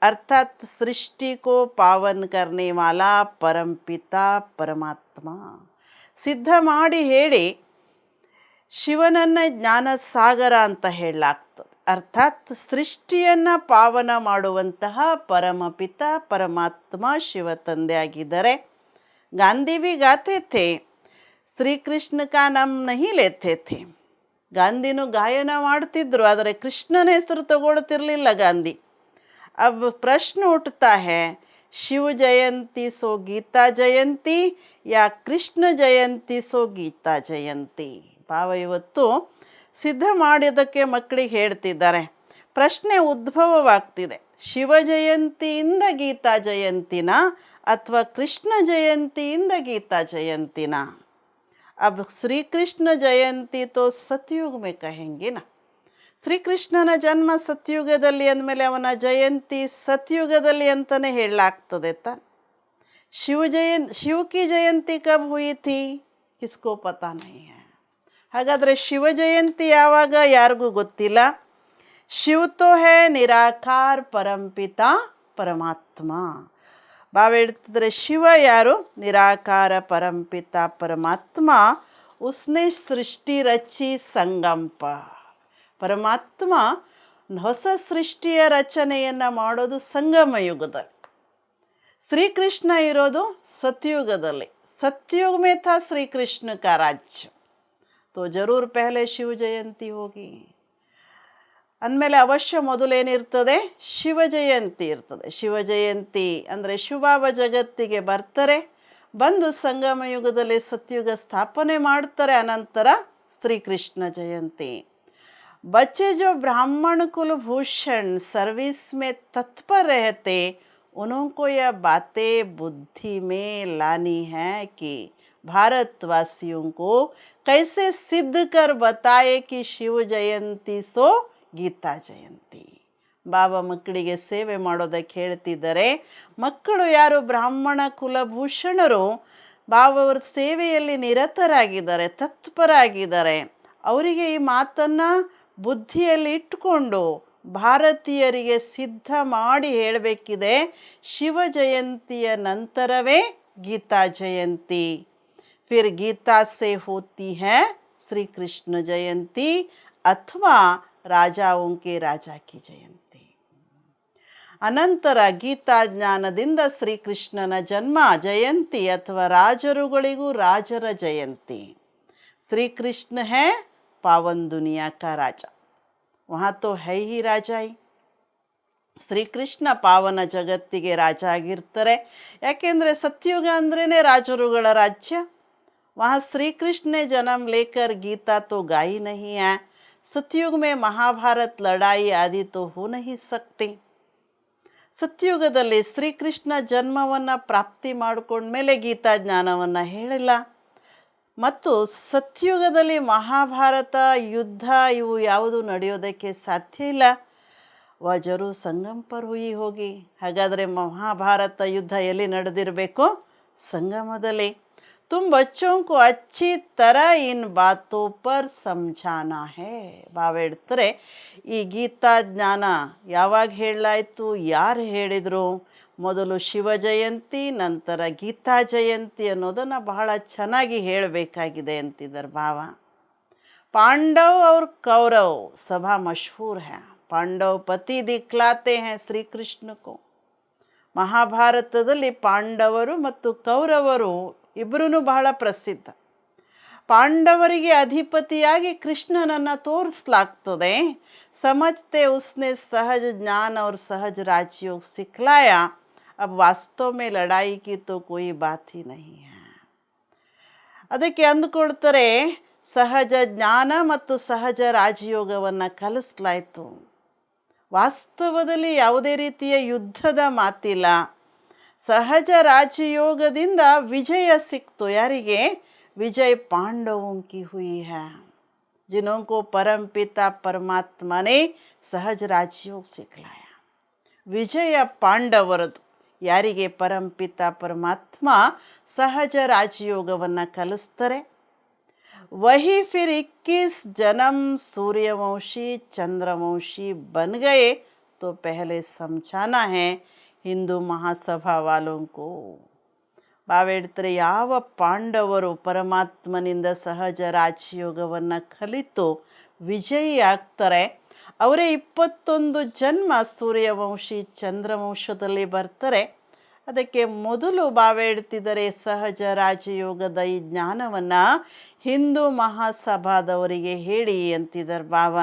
अर्थात सृष्टि को पावन करने वाला परमपिता परमात्ಮ. ಸಿದ್ಧ ಮಾಡಿ ಹೇಳಿ ಶಿವನನ್ನು ಜ್ಞಾನ ಸಾಗರ ಅಂತ ಹೇಳಲಾಗ್ತದೆ. ಅರ್ಥಾತ್ ಸೃಷ್ಟಿಯನ್ನು ಪಾವನ ಮಾಡುವಂತಹ ಪರಮಪಿತ ಪರಮಾತ್ಮ ಶಿವ ತಂದೆ ಆಗಿದ್ದಾರೆ. ಗಾಂಧಿ भी गाते थे, श्री कृष्ण का नाम नहीं लेते थे. ಗಾಂಧಿನೂ ಗಾಯನ ಮಾಡ್ತಿದ್ರು, ಆದರೆ ಕೃಷ್ಣನ ಹೆಸರು ತಗೊಳ್ತಿರ್ಲಿಲ್ಲ ಗಾಂಧಿ. अब प्रश्न उठता है, शिव जयंती सो गीता जयंती या कृष्ण जयंती सो गीता जयंती. ಭಾವ ಇವತ್ತು ಸಿದ್ಧ ಮಾಡಿದ್ದಕ್ಕೆ ಮಕ್ಕಳಿಗೆ ಹೇಳ್ತಿದ್ದಾರೆ. ಪ್ರಶ್ನೆ ಉದ್ಭವವಾಗ್ತಿದೆ, ಶಿವ ಜಯಂತಿಯಿಂದ ಗೀತಾ ಜಯಂತಿನ ಅಥವಾ ಕೃಷ್ಣ ಜಯಂತಿಯಿಂದ ಗೀತಾ ಜಯಂತಿನ. अब श्री कृष्ण जयंती तो सतयुग में कहेंगे ना. ಶ್ರೀಕೃಷ್ಣನ ಜನ್ಮ ಸತ್ಯುಗದಲ್ಲಿ ಅಂದಮೇಲೆ ಅವನ ಜಯಂತಿ ಸತ್ಯುಗದಲ್ಲಿ ಅಂತಲೇ ಹೇಳಲಾಗ್ತದೆ ತಾನೆ. ಶಿವ ಕಿ ಜಯಂತಿ ಕಬ್ ಹುಯಿ ಥಿ ಕಿಸ್ಕೋ ಪತಾ ನಹೀ ಹೈ. ಹಾಗಾದರೆ ಶಿವ ಜಯಂತಿ ಯಾವಾಗ ಯಾರಿಗೂ ಗೊತ್ತಿಲ್ಲ. ಶಿವ ತೋ ಹೈ ನಿರಾಕಾರ ಪರಂಪಿತ ಪರಮಾತ್ಮ. ಬಾವ ಹೇಳ್ತಿದ್ರೆ, ಶಿವ ಯಾರು? ನಿರಾಕಾರ ಪರಂಪಿತ ಪರಮಾತ್ಮ. ಉಸ್ನೆ ಸೃಷ್ಟಿ ರಚಿ ಸಂಗಂಪ. ಪರಮಾತ್ಮ ಹೊಸ ಸೃಷ್ಟಿಯ ರಚನೆಯನ್ನು ಮಾಡೋದು ಸಂಗಮ ಯುಗದಲ್ಲಿ. ಶ್ರೀಕೃಷ್ಣ ಇರೋದು ಸತ್ಯುಗದಲ್ಲಿ. सतयुग में था श्री कृष्ण का राज्य, तो जरूर पहले शिव जयंती होगी. ಅಂದಮೇಲೆ ಅವಶ್ಯ ಮೊದಲೇನಿರ್ತದೆ? ಶಿವ ಜಯಂತಿ ಇರ್ತದೆ. ಶಿವ ಜಯಂತಿ ಅಂದರೆ ಶಿವಬಾಬ ಜಗತ್ತಿಗೆ ಬರ್ತಾರೆ, ಬಂದು ಸಂಗಮ ಯುಗದಲ್ಲಿ ಸತ್ಯುಗ ಸ್ಥಾಪನೆ ಮಾಡ್ತಾರೆ. ಅನಂತರ ಶ್ರೀಕೃಷ್ಣ ಜಯಂತಿ. बच्चे जो ब्राह्मण कुलभूषण सर्विस में तत्पर रहते, उनको यह बातें बुद्धि में लानी है कि भारतवासियों को कैसे सिद्ध कर बताए कि शिव जयंती सो ಗೀತಾ ಜಯಂತಿ. ಬಾಬಾ ಮಕ್ಕಳಿಗೆ ಸೇವೆ ಮಾಡೋದಕ್ಕೆ ಹೇಳ್ತಿದ್ದಾರೆ. ಮಕ್ಕಳು ಯಾರು ಬ್ರಾಹ್ಮಣ ಕುಲಭೂಷಣರು, ಬಾಬಾವರ ಸೇವೆಯಲ್ಲಿ ನಿರತರಾಗಿದ್ದಾರೆ, ತತ್ಪರಾಗಿದ್ದಾರೆ. ಅವರಿಗೆ ಈ ಮಾತನ್ನು ಬುದ್ಧಿಯಲ್ಲಿ ಇಟ್ಟುಕೊಂಡು ಭಾರತೀಯರಿಗೆ ಸಿದ್ಧ ಮಾಡಿ ಹೇಳಬೇಕಿದೆ, ಶಿವ ಜಯಂತಿಯ ನಂತರವೇ ಗೀತಾ ಜಯಂತಿ. ಫಿರ್ ಗೀತಾ ಸೇ ಹೋತಿ ಹೈ ಶ್ರೀ ಕೃಷ್ಣ ಜಯಂತಿ ಅಥವಾ ರಾಜಾओं के ರಾಜಾ ಕಿ ಜಯಂತಿ. ಅನಂತರ ಗೀತಾ ಜ್ಞಾನದಿಂದ ಶ್ರೀಕೃಷ್ಣನ ಜನ್ಮ ಜಯಂತಿ ಅಥವಾ ರಾಜರುಗಳಿಗೂ ರಾಜರ ಜಯಂತಿ. ಶ್ರೀಕೃಷ್ಣ ಹೈ ಪಾವನ್ ದುನಿಯಾ ಕಾ ರಾಜ, ವಹಾ ತೋ ಹೈ ಹಿ ರಾಜಾಯಿ. ಶ್ರೀಕೃಷ್ಣ ಪಾವನ ಜಗತ್ತಿಗೆ ರಾಜ ಆಗಿರ್ತಾರೆ. ಯಾಕೆಂದರೆ ಸತ್ಯುಗ ಅಂದ್ರೇ ರಾಜರುಗಳ ರಾಜ್ಯ. ವಹಾ ಶ್ರೀಕೃಷ್ಣ ಜನ್ಮ ಲೇಕರ್ ಗೀತಾ ತೋ ಗಾಯಿ ನಹೀ ಹೈ. सतयुग में महाभारत लड़ाई आदि तो हो नहीं सकती. ಸತ್ಯುಗದಲ್ಲಿ ಶ್ರೀಕೃಷ್ಣ ಜನ್ಮವನ್ನು ಪ್ರಾಪ್ತಿ ಮಾಡಿಕೊಂಡ್ಮೇಲೆ ಗೀತಾ ಜ್ಞಾನವನ್ನು ಹೇಳಿಲ್ಲ. ಮತ್ತು ಸತ್ಯುಗದಲ್ಲಿ ಮಹಾಭಾರತ ಯುದ್ಧ ಇವು ಯಾವುದು ನಡೆಯೋದಕ್ಕೆ ಸಾಧ್ಯ ಇಲ್ಲ. ವ ಜರೂರ್ ಸಂಗಮ್ ಪರ್ ಹುಯಿ ಹೋಗಿ. ಹಾಗಾದರೆ ಮಹಾಭಾರತ ಯುದ್ಧ ಎಲ್ಲಿ ನಡೆದಿರಬೇಕು? ಸಂಗಮದಲ್ಲಿ. ತುಮ್ ಬಚ್ಚೋं को अच्छी तरह इन बातों पर समझाना है. ಬಾವ ಹೇಳ್ತಾರೆ, ಈ ಗೀತಾ ಜ್ಞಾನ ಯಾವಾಗ ಹೇಳಲಾಯಿತು, ಯಾರು ಹೇಳಿದರು? ಮೊದಲು ಶಿವ ಜಯಂತಿ, ನಂತರ ಗೀತಾ ಜಯಂತಿ ಅನ್ನೋದನ್ನು ಬಹಳ ಚೆನ್ನಾಗಿ ಹೇಳಬೇಕಾಗಿದೆ ಅಂತಿದ್ದಾರೆ ಭಾವ. पांडव और कौरव सभा मशहूर है. पांडव पति दिखलाते हैं श्री कृष्ण को. ಮಹಾಭಾರತದಲ್ಲಿ ಪಾಂಡವರು ಮತ್ತು ಕೌರವರು ಇಬ್ಬರೂ ಬಹಳ ಪ್ರಸಿದ್ಧ. ಪಾಂಡವರಿಗೆ ಅಧಿಪತಿಯಾಗಿ ಕೃಷ್ಣನನ್ನು ತೋರಿಸಲಾಗ್ತದೆ. समझते उसने सहज ज्ञान और सहज राजयोग सिखलाया. अब वास्तव में लड़ाई की तो कोई बात ही नहीं है. ಅದಕ್ಕೆ ಅಂದುಕೊಳ್ತಾರೆ, ಸಹಜ ಜ್ಞಾನ ಮತ್ತು ಸಹಜ ರಾಜಯೋಗವನ್ನು ಕಲಿಸಲಾಯಿತು. ವಾಸ್ತವದಲ್ಲಿ ಯಾವುದೇ ರೀತಿಯ ಯುದ್ಧದ ಮಾತಿಲ್ಲ. ಸಹಜ ರಾಜಯೋಗದಿಂದ ವಿಜಯ ಸಿಕ್ತು. ಯಾರಿಗೆ? ವಿಜಯ ಪಾಂಡವೋं की हुई है, जिन्हों को परम पिता परमात्मा ने सहज राजयोग सिखलाया. ವಿಜಯ ಪಾಂಡವರದು. ಯಾರಿಗೆ? ಪರಂಪಿತ ಪರಮಾತ್ಮ ಸಹಜ ರಾಜಯೋಗವನ್ನು ಕಲಿಸ್ತಾರೆ. वही फिर 21 जन्म सूर्यवंशी चंद्रवंशी बन गए. तो पहले समझाना है ಹಿಂದೂ ಮಹಾಸಭಾ ವಾಲೋं को. ಬಾವ ಹೇಳ್ತಾರೆ, ಯಾವ ಪಾಂಡವರು ಪರಮಾತ್ಮನಿಂದ ಸಹಜ ರಾಜಯೋಗವನ್ನು ಕಲಿತು ವಿಜಯಿ ಆಗ್ತಾರೆ, ಅವರೇ 21 ಜನ್ಮ ಸೂರ್ಯವಂಶಿ ಚಂದ್ರವಂಶದಲ್ಲಿ ಬರ್ತಾರೆ. ಅದಕ್ಕೆ ಮೊದಲು ಬಾವ ಹೇಳ್ತಿದ್ದಾರೆ, ಸಹಜ ರಾಜಯೋಗದ ಈ ಜ್ಞಾನವನ್ನು ಹಿಂದೂ ಮಹಾಸಭಾದವರಿಗೆ ಹೇಳಿ ಅಂತಿದ್ದಾರೆ ಬಾವ.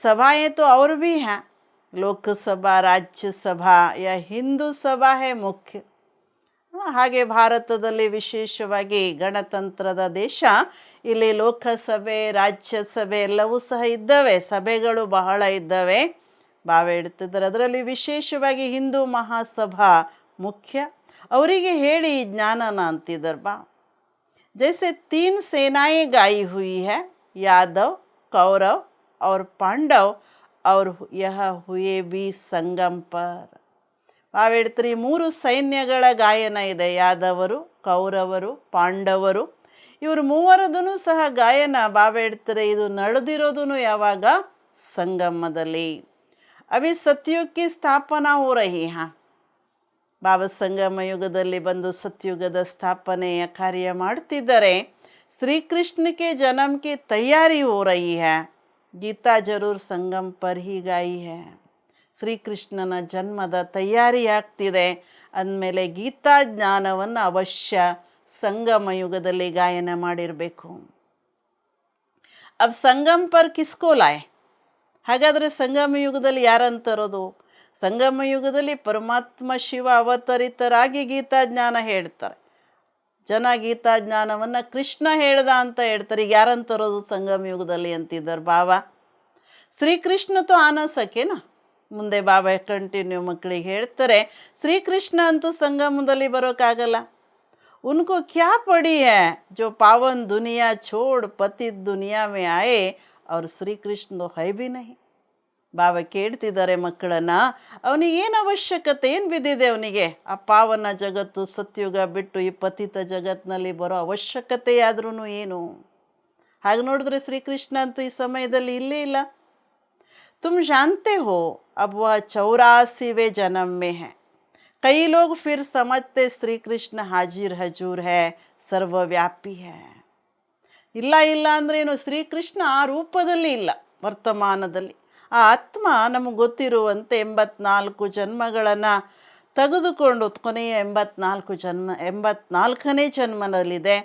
ಸಭಾएं तो और भी हैं, ಲೋಕಸಭಾ, ರಾಜ್ಯಸಭಾ ಯಾ ಹಿಂದೂ ಸಭಾ ಹೇ ಮುಖ್ಯ. ಹಾಗೆ ಭಾರತದಲ್ಲಿ ವಿಶೇಷವಾಗಿ ಗಣತಂತ್ರದ ದೇಶ. ಇಲ್ಲಿ ಲೋಕಸಭೆ, ರಾಜ್ಯಸಭೆ ಎಲ್ಲವೂ ಸಹ ಇದ್ದಾವೆ, ಸಭೆಗಳು ಬಹಳ ಇದ್ದಾವೆ. ಬಾವ ಹೇಳ್ತಿದ್ದಾರೆ, ಅದರಲ್ಲಿ ವಿಶೇಷವಾಗಿ ಹಿಂದೂ ಮಹಾಸಭಾ ಮುಖ್ಯ. ಅವರಿಗೆ ಹೇಳಿ ಜ್ಞಾನನ ಅಂತಿದ್ದಾರೆ ಬಾ. जैसे 3 सेनाएं गाई हुई है, यादव, कौरव और पांडव, और यह हुए भी संगम पर. ಬಾವ ಹೇಳ್ತಾರೆ, 3 ಸೈನ್ಯಗಳ ಗಾಯನ ಇದೆ. ಯಾದವರು, ಕೌರವರು, ಪಾಂಡವರು, ಇವರು ಮೂವರದೂ ಸಹ ಗಾಯನ. ಬಾವ ಹೇಳ್ತಾರೆ, ಇದು ನಡೆದಿರೋದು ಯಾವಾಗ? ಸಂಗಮದಲ್ಲಿ. ಅಭಿ ಸತ್ಯುಗ್ ಕಿ ಸ್ಥಾಪನಾ ಹೋ ರಹಿ ಹಾ. ಬಾಬಾ ಸಂಗಮ ಯುಗದಲ್ಲಿ ಬಂದು ಸತ್ಯುಗದ ಸ್ಥಾಪನೆಯ ಕಾರ್ಯ ಮಾಡ್ತಿದ್ದಾರೆ. ಶ್ರೀಕೃಷ್ಣಕ್ಕೆ ಜನ್ಮಕ್ಕೆ ತಯಾರಿ ಹೋ ರಹಿ ಹೈ. ಗೀತಾ ಜರೂರ್ ಸಂಗಮ್ ಪರ್ ಹಿ ಗಾಯಿ ಹೈ. ಶ್ರೀಕೃಷ್ಣನ ಜನ್ಮದ ತಯಾರಿ ಆಗ್ತಿದೆ ಅಂದಮೇಲೆ ಗೀತಾ ಜ್ಞಾನವನ್ನು ಅವಶ್ಯ ಸಂಗಮ ಯುಗದಲ್ಲಿ ಗಾಯನ ಮಾಡಿರಬೇಕು. ಅಬ್ ಸಂಗಮ್ ಪರ್ ಕಿಸ್ಕೋ ಲಾಯ್. ಹಾಗಾದರೆ ಸಂಗಮ ಯುಗದಲ್ಲಿ ಯಾರಂತರೋದು? ಸಂಗಮ ಯುಗದಲ್ಲಿ ಪರಮಾತ್ಮ ಶಿವ ಅವತರಿತರಾಗಿ ಗೀತಾ ಜ್ಞಾನ ಹೇಳ್ತಾರೆ. ಜನ ಗೀತಾ ಜ್ಞಾನವನ್ನು ಕೃಷ್ಣ ಹೇಳ್ದ ಅಂತ ಹೇಳ್ತಾರೆ. ಈಗ ಯಾರಂತರೋದು ಸಂಗಮ ಯುಗದಲ್ಲಿ ಅಂತಿದ್ದಾರೆ ಬಾವ. ಶ್ರೀಕೃಷ್ಣ ತೋ ಆನ ಸಕೆನಾ. ಮುಂದೆ ಬಾಬಾ ಕಂಟಿನ್ಯೂ ಮಕ್ಕಳಿಗೆ ಹೇಳ್ತಾರೆ, ಶ್ರೀಕೃಷ್ಣ ಅಂತೂ ಸಂಗಮದಲ್ಲಿ ಬರೋಕ್ಕಾಗಲ್ಲ. ಉನ್ಕೋ ಕ್ಯಾ ಪಡಿ ಹೈ ಜೋ ಪಾವನ್ ದುನಿಯಾ ಛೋಡ್ ಪತಿ ದುನಿಯಾ ಮೇ ಆಯೆ ಅವ್ರು ಶ್ರೀಕೃಷ್ಣ ಹೈ ಬಿ ನಹಿ. ಬಾಬಾ ಕೇಳ್ತಿದ್ದಾರೆ ಮಕ್ಕಳನ್ನು, ಅವನಿಗೇನು ಅವಶ್ಯಕತೆ, ಏನು ಬಿದ್ದಿದೆ ಅವನಿಗೆ? ಆ ಪಾವನ ಜಗತ್ತು ಸತ್ಯುಗ ಬಿಟ್ಟು ಈ ಪತಿತ ಜಗತ್ತಿನಲ್ಲಿ ಬರೋ ಅವಶ್ಯಕತೆಯಾದ್ರೂ ಏನು? ಹಾಗೆ ನೋಡಿದ್ರೆ ಶ್ರೀಕೃಷ್ಣ ಅಂತೂ ಈ ಸಮಯದಲ್ಲಿ ಇಲ್ಲೇ ಇಲ್ಲ. तुम जानते हो अब वह 84वें जन्म में है. कई लोग फिर समझते श्री कृष्ण हाजिर हजूर है, सर्वव्यापी है. ಇಲ್ಲ ಇಲ್ಲ ಅಂದ್ರೇನು? ಶ್ರೀಕೃಷ್ಣ ಆ ರೂಪದಲ್ಲಿ ಇಲ್ಲ ವರ್ತಮಾನದಲ್ಲಿ. ಆ ಆತ್ಮ ನಮಗೆ ಗೊತ್ತಿರುವಂತೆ 84 ಜನ್ಮಗಳನ್ನು ತೆಗೆದುಕೊಂಡು ಕೊನೆಯ 84ನೇ ಜನ್ಮದಲ್ಲಿದೆ.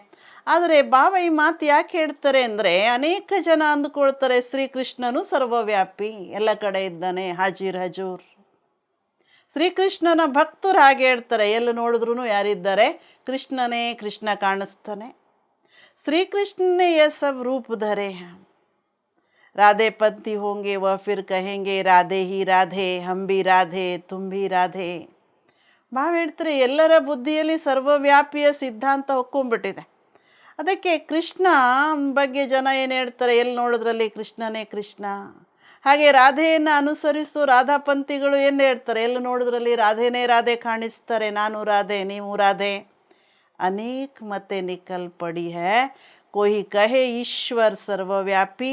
ಆದರೆ ಬಾಬಾ ಈ ಮಾತು ಯಾಕೆ ಹೇಳ್ತಾರೆ ಅಂದರೆ, ಅನೇಕ ಜನ ಅಂದುಕೊಳ್ತಾರೆ ಶ್ರೀಕೃಷ್ಣನು ಸರ್ವವ್ಯಾಪಿ, ಎಲ್ಲ ಕಡೆ ಇದ್ದಾನೆ, ಹಾಜಿರ್ ಹಜೂರ್. ಶ್ರೀಕೃಷ್ಣನ ಭಕ್ತರು ಹಾಗೆ ಹೇಳ್ತಾರೆ, ಎಲ್ಲಿ ನೋಡಿದ್ರೂ ಯಾರಿದ್ದಾರೆ? ಕೃಷ್ಣನೇ, ಕೃಷ್ಣ ಕಾಣಿಸ್ತಾನೆ. ಶ್ರೀಕೃಷ್ಣನೇ ಯह सब रूप धरे हैं. राधे पंथी होंगे वह फिर कहेंगे राधे ही राधे, हम भी राधे, तुम भी राधे. ಬಾವ ಹೇಳ್ತಾರೆ, ಎಲ್ಲರ ಬುದ್ಧಿಯಲ್ಲಿ ಸರ್ವವ್ಯಾಪಿಯ ಸಿದ್ಧಾಂತ ಒಕ್ಕೊಂಡ್ಬಿಟ್ಟಿದೆ. ಅದಕ್ಕೆ ಕೃಷ್ಣ ಬಗ್ಗೆ ಜನ ಏನು ಹೇಳ್ತಾರೆ? ಎಲ್ಲಿ ನೋಡಿದ್ರಲ್ಲಿ ಕೃಷ್ಣನೇ ಕೃಷ್ಣ. ಹಾಗೆ ರಾಧೆಯನ್ನು ಅನುಸರಿಸೋ ರಾಧಾಪಂಥಿಗಳು ಏನು ಹೇಳ್ತಾರೆ, ಎಲ್ಲ ನೋಡಿದ್ರಲ್ಲಿ ರಾಧೆನೇ ರಾಧೆ ಕಾಣಿಸ್ತಾರೆ, ನಾನು ರಾಧೆ ನೀವು ರಾಧೆ. ಅನೇಕ ಮತೆ ನಿಕಲ್ ಪಡಿ ಹೈ, कोई कहे ईश्वर सर्वव्यापी,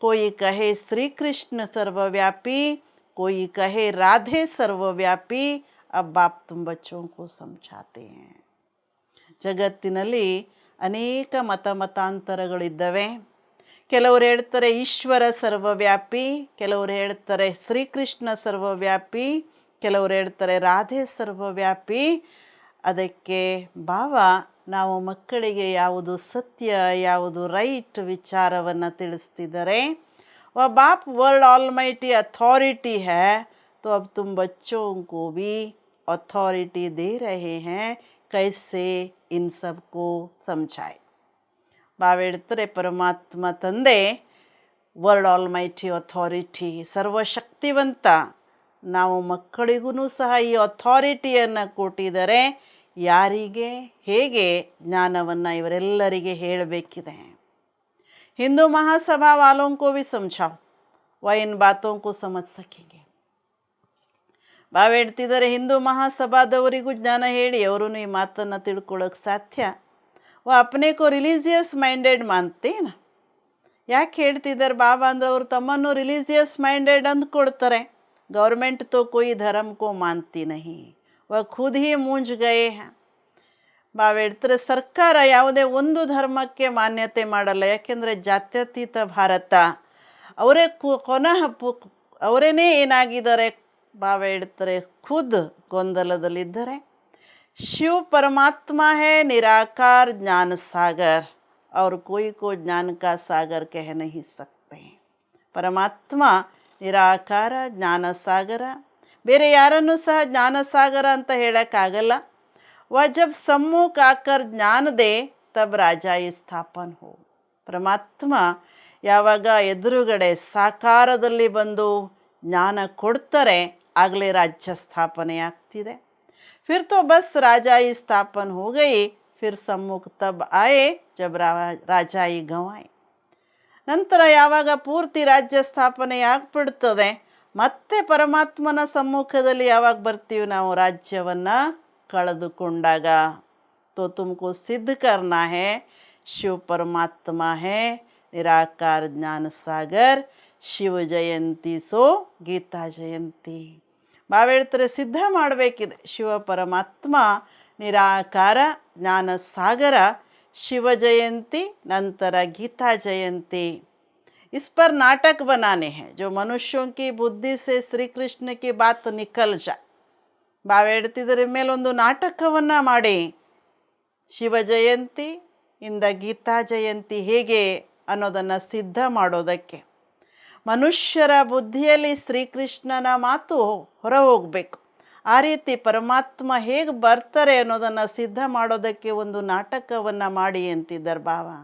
कोई कहे श्री कृष्ण सर्वव्यापी, कोई कहे राधे सर्वव्यापी. अब आप तुम बच्चों को समझाते हैं. ಜಗತ್ತಿನಲ್ಲಿ ಅನೇಕ ಮತಾಂತರಗಳಿದ್ದಾವೆ. ಕೆಲವರು ಹೇಳ್ತಾರೆ ಈಶ್ವರ ಸರ್ವವ್ಯಾಪಿ, ಕೆಲವರು ಹೇಳ್ತಾರೆ ಶ್ರೀಕೃಷ್ಣ ಸರ್ವವ್ಯಾಪಿ, ಕೆಲವರು ಹೇಳ್ತಾರೆ ರಾಧೆ ಸರ್ವವ್ಯಾಪಿ. ಅದಕ್ಕೆ ಭಾವ ನಾವು ಮಕ್ಕಳಿಗೆ ಯಾವುದು ಸತ್ಯ ಯಾವುದು ರೈಟ್ ವಿಚಾರವನ್ನು ತಿಳಿಸ್ತಿದ್ದಾರೆ. वह बाप वर्ल्ड ऑलमाइटी अथॉरिटी है, तो अब तुम बच्चों को भी अथॉरिटी दे रहे हैं, कैसे इन सबको समझाए. ಬಾವು ಹೇಳ್ತಾರೆ ಪರಮಾತ್ಮ ತಂದೆ ವರ್ಲ್ಡ್ ಆಲ್ಮೈಟಿ ಅಥಾರಿಟಿ, ಸರ್ವಶಕ್ತಿವಂತ. ನಾವು ಮಕ್ಕಳಿಗೂ ಸಹ ಈ ಅಥಾರಿಟಿಯನ್ನು ಕೊಟ್ಟಿದ್ದಾರೆ. ಯಾರಿಗೆ ಹೇಗೆ ಜ್ಞಾನವನ್ನು ಇವರೆಲ್ಲರಿಗೆ ಹೇಳಬೇಕಿದೆ. ಹಿಂದೂ महासभा वालों को भी समझाओ, वह इन बातों को समझ सकेंगे. ಬಾವು ಹೇಳ್ತಿದ್ದಾರೆ ಹಿಂದೂ ಮಹಾಸಭಾದವರಿಗೂ ಜ್ಞಾನ ಹೇಳಿ, ಅವರು ಈ ಮಾತನ್ನು ತಿಳ್ಕೊಳ್ಳೋಕೆ ಸಾಧ್ಯ. वो अपने को ರಿಲಿಜಿಯಸ್ ಮೈಂಡೆಡ್ ಮಾನ್ತೇನ. ಯಾಕೆ ಹೇಳ್ತಿದ್ದಾರೆ ಬಾಬಾ ಅಂದ್ರೆ ಅವರು ತಮ್ಮನ್ನು ರಿಲಿಜಿಯಸ್ ಮೈಂಡೆಡ್ ಅಂದ್ಕೊಳ್ತಾರೆ. ಗೌರ್ಮೆಂಟ್ ತೋ ಕೋಯಿ ಧರ್ಮ ಕೋ ಮಾನ್ತಿ ನಹಿ, वह खुद ही मूंझ गए हैं. ಬಾವು ಹೇಳ್ತಾರೆ ಸರ್ಕಾರ ಯಾವುದೇ ಒಂದು ಧರ್ಮಕ್ಕೆ ಮಾನ್ಯತೆ ಮಾಡಲ್ಲ, ಯಾಕೆಂದರೆ ಜಾತ್ಯತೀತ ಭಾರತ. ಅವರೇ ಅವರೇನೇ ಏನಾಗಿದ್ದಾರೆ, ಬಾವು ಹೇಳ್ತಾರೆ ಖುದ್ ಗೊಂದಲದಲ್ಲಿದ್ದಾರೆ. शिव परमात्मा है निराकार ज्ञान सागर, और कोई को ज्ञान का सागर कह नहीं सकते. ಪರಮಾತ್ಮ ನಿರಾಕಾರ ಜ್ಞಾನ ಸಾಗರ, ಬೇರೆ ಯಾರನ್ನೂ ಸಹ ಜ್ಞಾನ ಸಾಗರ ಅಂತ ಹೇಳೋಕ್ಕಾಗಲ್ಲ. वह जब सम्मुख आकर ज्ञान दे तब राजाई स्थापन हो. ಪರಮಾತ್ಮ ಯಾವಾಗ ಎದುರುಗಡೆ ಸಾಕಾರದಲ್ಲಿ ಬಂದು ಜ್ಞಾನ ಕೊಡ್ತಾರೆ, ಆಗಲೇ ರಾಜ್ಯ ಸ್ಥಾಪನೆ ಆಗ್ತಿದೆ. फिर तो बस राजाई स्थापन हो गई, फिर सम्मुख तब आए जब राजाई गंवाए. ನಂತರ ಯಾವಾಗ ಪೂರ್ತಿ ರಾಜ್ಯ ಸ್ಥಾಪನೆ ಆಗ್ಬಿಡ್ತದೆ, ಮತ್ತೆ ಪರಮಾತ್ಮನ ಸಮ್ಮುಖದಲ್ಲಿ ಯಾವಾಗ ಬರ್ತೀವಿ ನಾವು, ರಾಜ್ಯವನ್ನು ಕಳೆದುಕೊಂಡಾಗ. तो तुमको सिद्ध करना है शिव परमात्मा है निराकार ज्ञान सागर, शिव जयंती सो गीता जयंती. ಬಾವು ಹೇಳ್ತಾರೆ ಸಿದ್ಧ ಮಾಡಬೇಕಿದೆ. ಶಿವ ಪರಮಾತ್ಮ ನಿರಾಕಾರ ಜ್ಞಾನ ಸಾಗರ, ಶಿವ ಜಯಂತಿ ನಂತರ ಗೀತಾ ಜಯಂತಿ. इस पर नाटक बनाने हैं जो मनुष्यों की बुद्धि से श्री कृष्ण की बात निकल जाए. ಬಾವು ಹೇಳ್ತಿದ್ರೆ ಮೇಲೊಂದು ನಾಟಕವನ್ನು ಮಾಡಿ, ಶಿವ ಜಯಂತಿ ಇಂದ ಗೀತಾ ಜಯಂತಿ ಹೇಗೆ ಅನ್ನೋದನ್ನು ಸಿದ್ಧ ಮಾಡೋದಕ್ಕೆ. ಮನುಷ್ಯರ ಬುದ್ಧಿಯಲ್ಲಿ ಶ್ರೀಕೃಷ್ಣನ ಮಾತು ಹೊರ ಹೋಗಬೇಕು. ಆ ರೀತಿ ಪರಮಾತ್ಮ ಹೇಗೆ ಬರ್ತಾರೆ ಅನ್ನೋದನ್ನು ಸಿದ್ಧ ಮಾಡೋದಕ್ಕೆ ಒಂದು ನಾಟಕವನ್ನು ಮಾಡಿ ಅಂತಿದ್ದಾರೆ ಬಾಬಾ.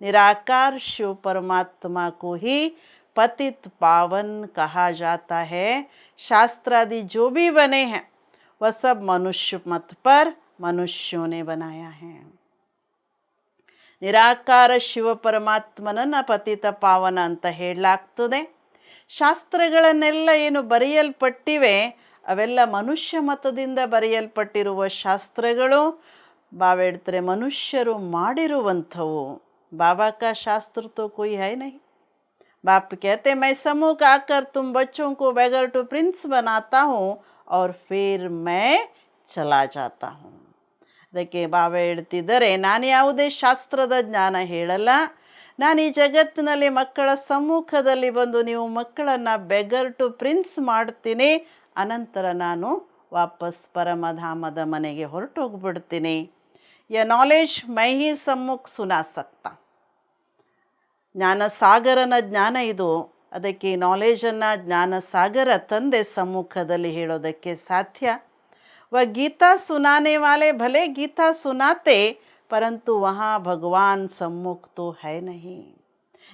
निराकार शिव परमात्मा को ही पतित पावन कहा जाता है. शास्त्रादि जो भी बने हैं वह सब मनुष्य मत पर मनुष्यों ने बनाया है. ನಿರಾಕಾರ ಶಿವ ಪರಮಾತ್ಮನನ್ನು ಪತಿತ ಪಾವನ ಅಂತ ಹೇಳಲಾಗ್ತದೆ. ಶಾಸ್ತ್ರಗಳನ್ನೆಲ್ಲ ಏನು ಬರೆಯಲ್ಪಟ್ಟಿವೆ ಅವೆಲ್ಲ ಮನುಷ್ಯ ಮತದಿಂದ ಬರೆಯಲ್ಪಟ್ಟಿರುವ ಶಾಸ್ತ್ರಗಳು. ಬಾಬಾ ಹೇಳ್ತಾರೆ ಮನುಷ್ಯರು ಮಾಡಿರುವಂಥವು. बाबा का शास्त्र तो कोई है नहीं. बाप कहते मैं सम्मुख आकर तुम बच्चों को बेगर टू प्रिंस बनाता हूँ और फिर मैं चला जाता हूँ. ಅದಕ್ಕೆ ಬಾಬಾ ಹೇಳ್ತಿದ್ದಾರೆ ನಾನು ಯಾವುದೇ ಶಾಸ್ತ್ರದ ಜ್ಞಾನ ಹೇಳಲ್ಲ. ನಾನು ಈ ಜಗತ್ತಿನಲ್ಲಿ ಮಕ್ಕಳ ಸಮ್ಮುಖದಲ್ಲಿ ಬಂದು ನೀವು ಮಕ್ಕಳನ್ನು ಬೆಗರ್ ಟು ಪ್ರಿನ್ಸ್ ಮಾಡ್ತೀನಿ, ಅನಂತರ ನಾನು ವಾಪಸ್ ಪರಮಧಾಮದ ಮನೆಗೆ ಹೊರಟೋಗ್ಬಿಡ್ತೀನಿ. ಯ ನಾಲೆಜ್ ಮೈ ಹಿ ಸಮ್ಮುಖ ಸುನಾ ಸಕ್ತಾ. ಜ್ಞಾನ ಸಾಗರನ ಜ್ಞಾನ ಇದು. ಅದಕ್ಕೆ ನಾಲೆಜನ್ನು ಜ್ಞಾನ ಸಾಗರ ತಂದೆ ಸಮ್ಮುಖದಲ್ಲಿ ಹೇಳೋದಕ್ಕೆ ಸಾಧ್ಯ. वह गीता सुनाने वाले भले गीता सुनाते, परंतु वहाँ भगवान सम्मुख तो है नहीं.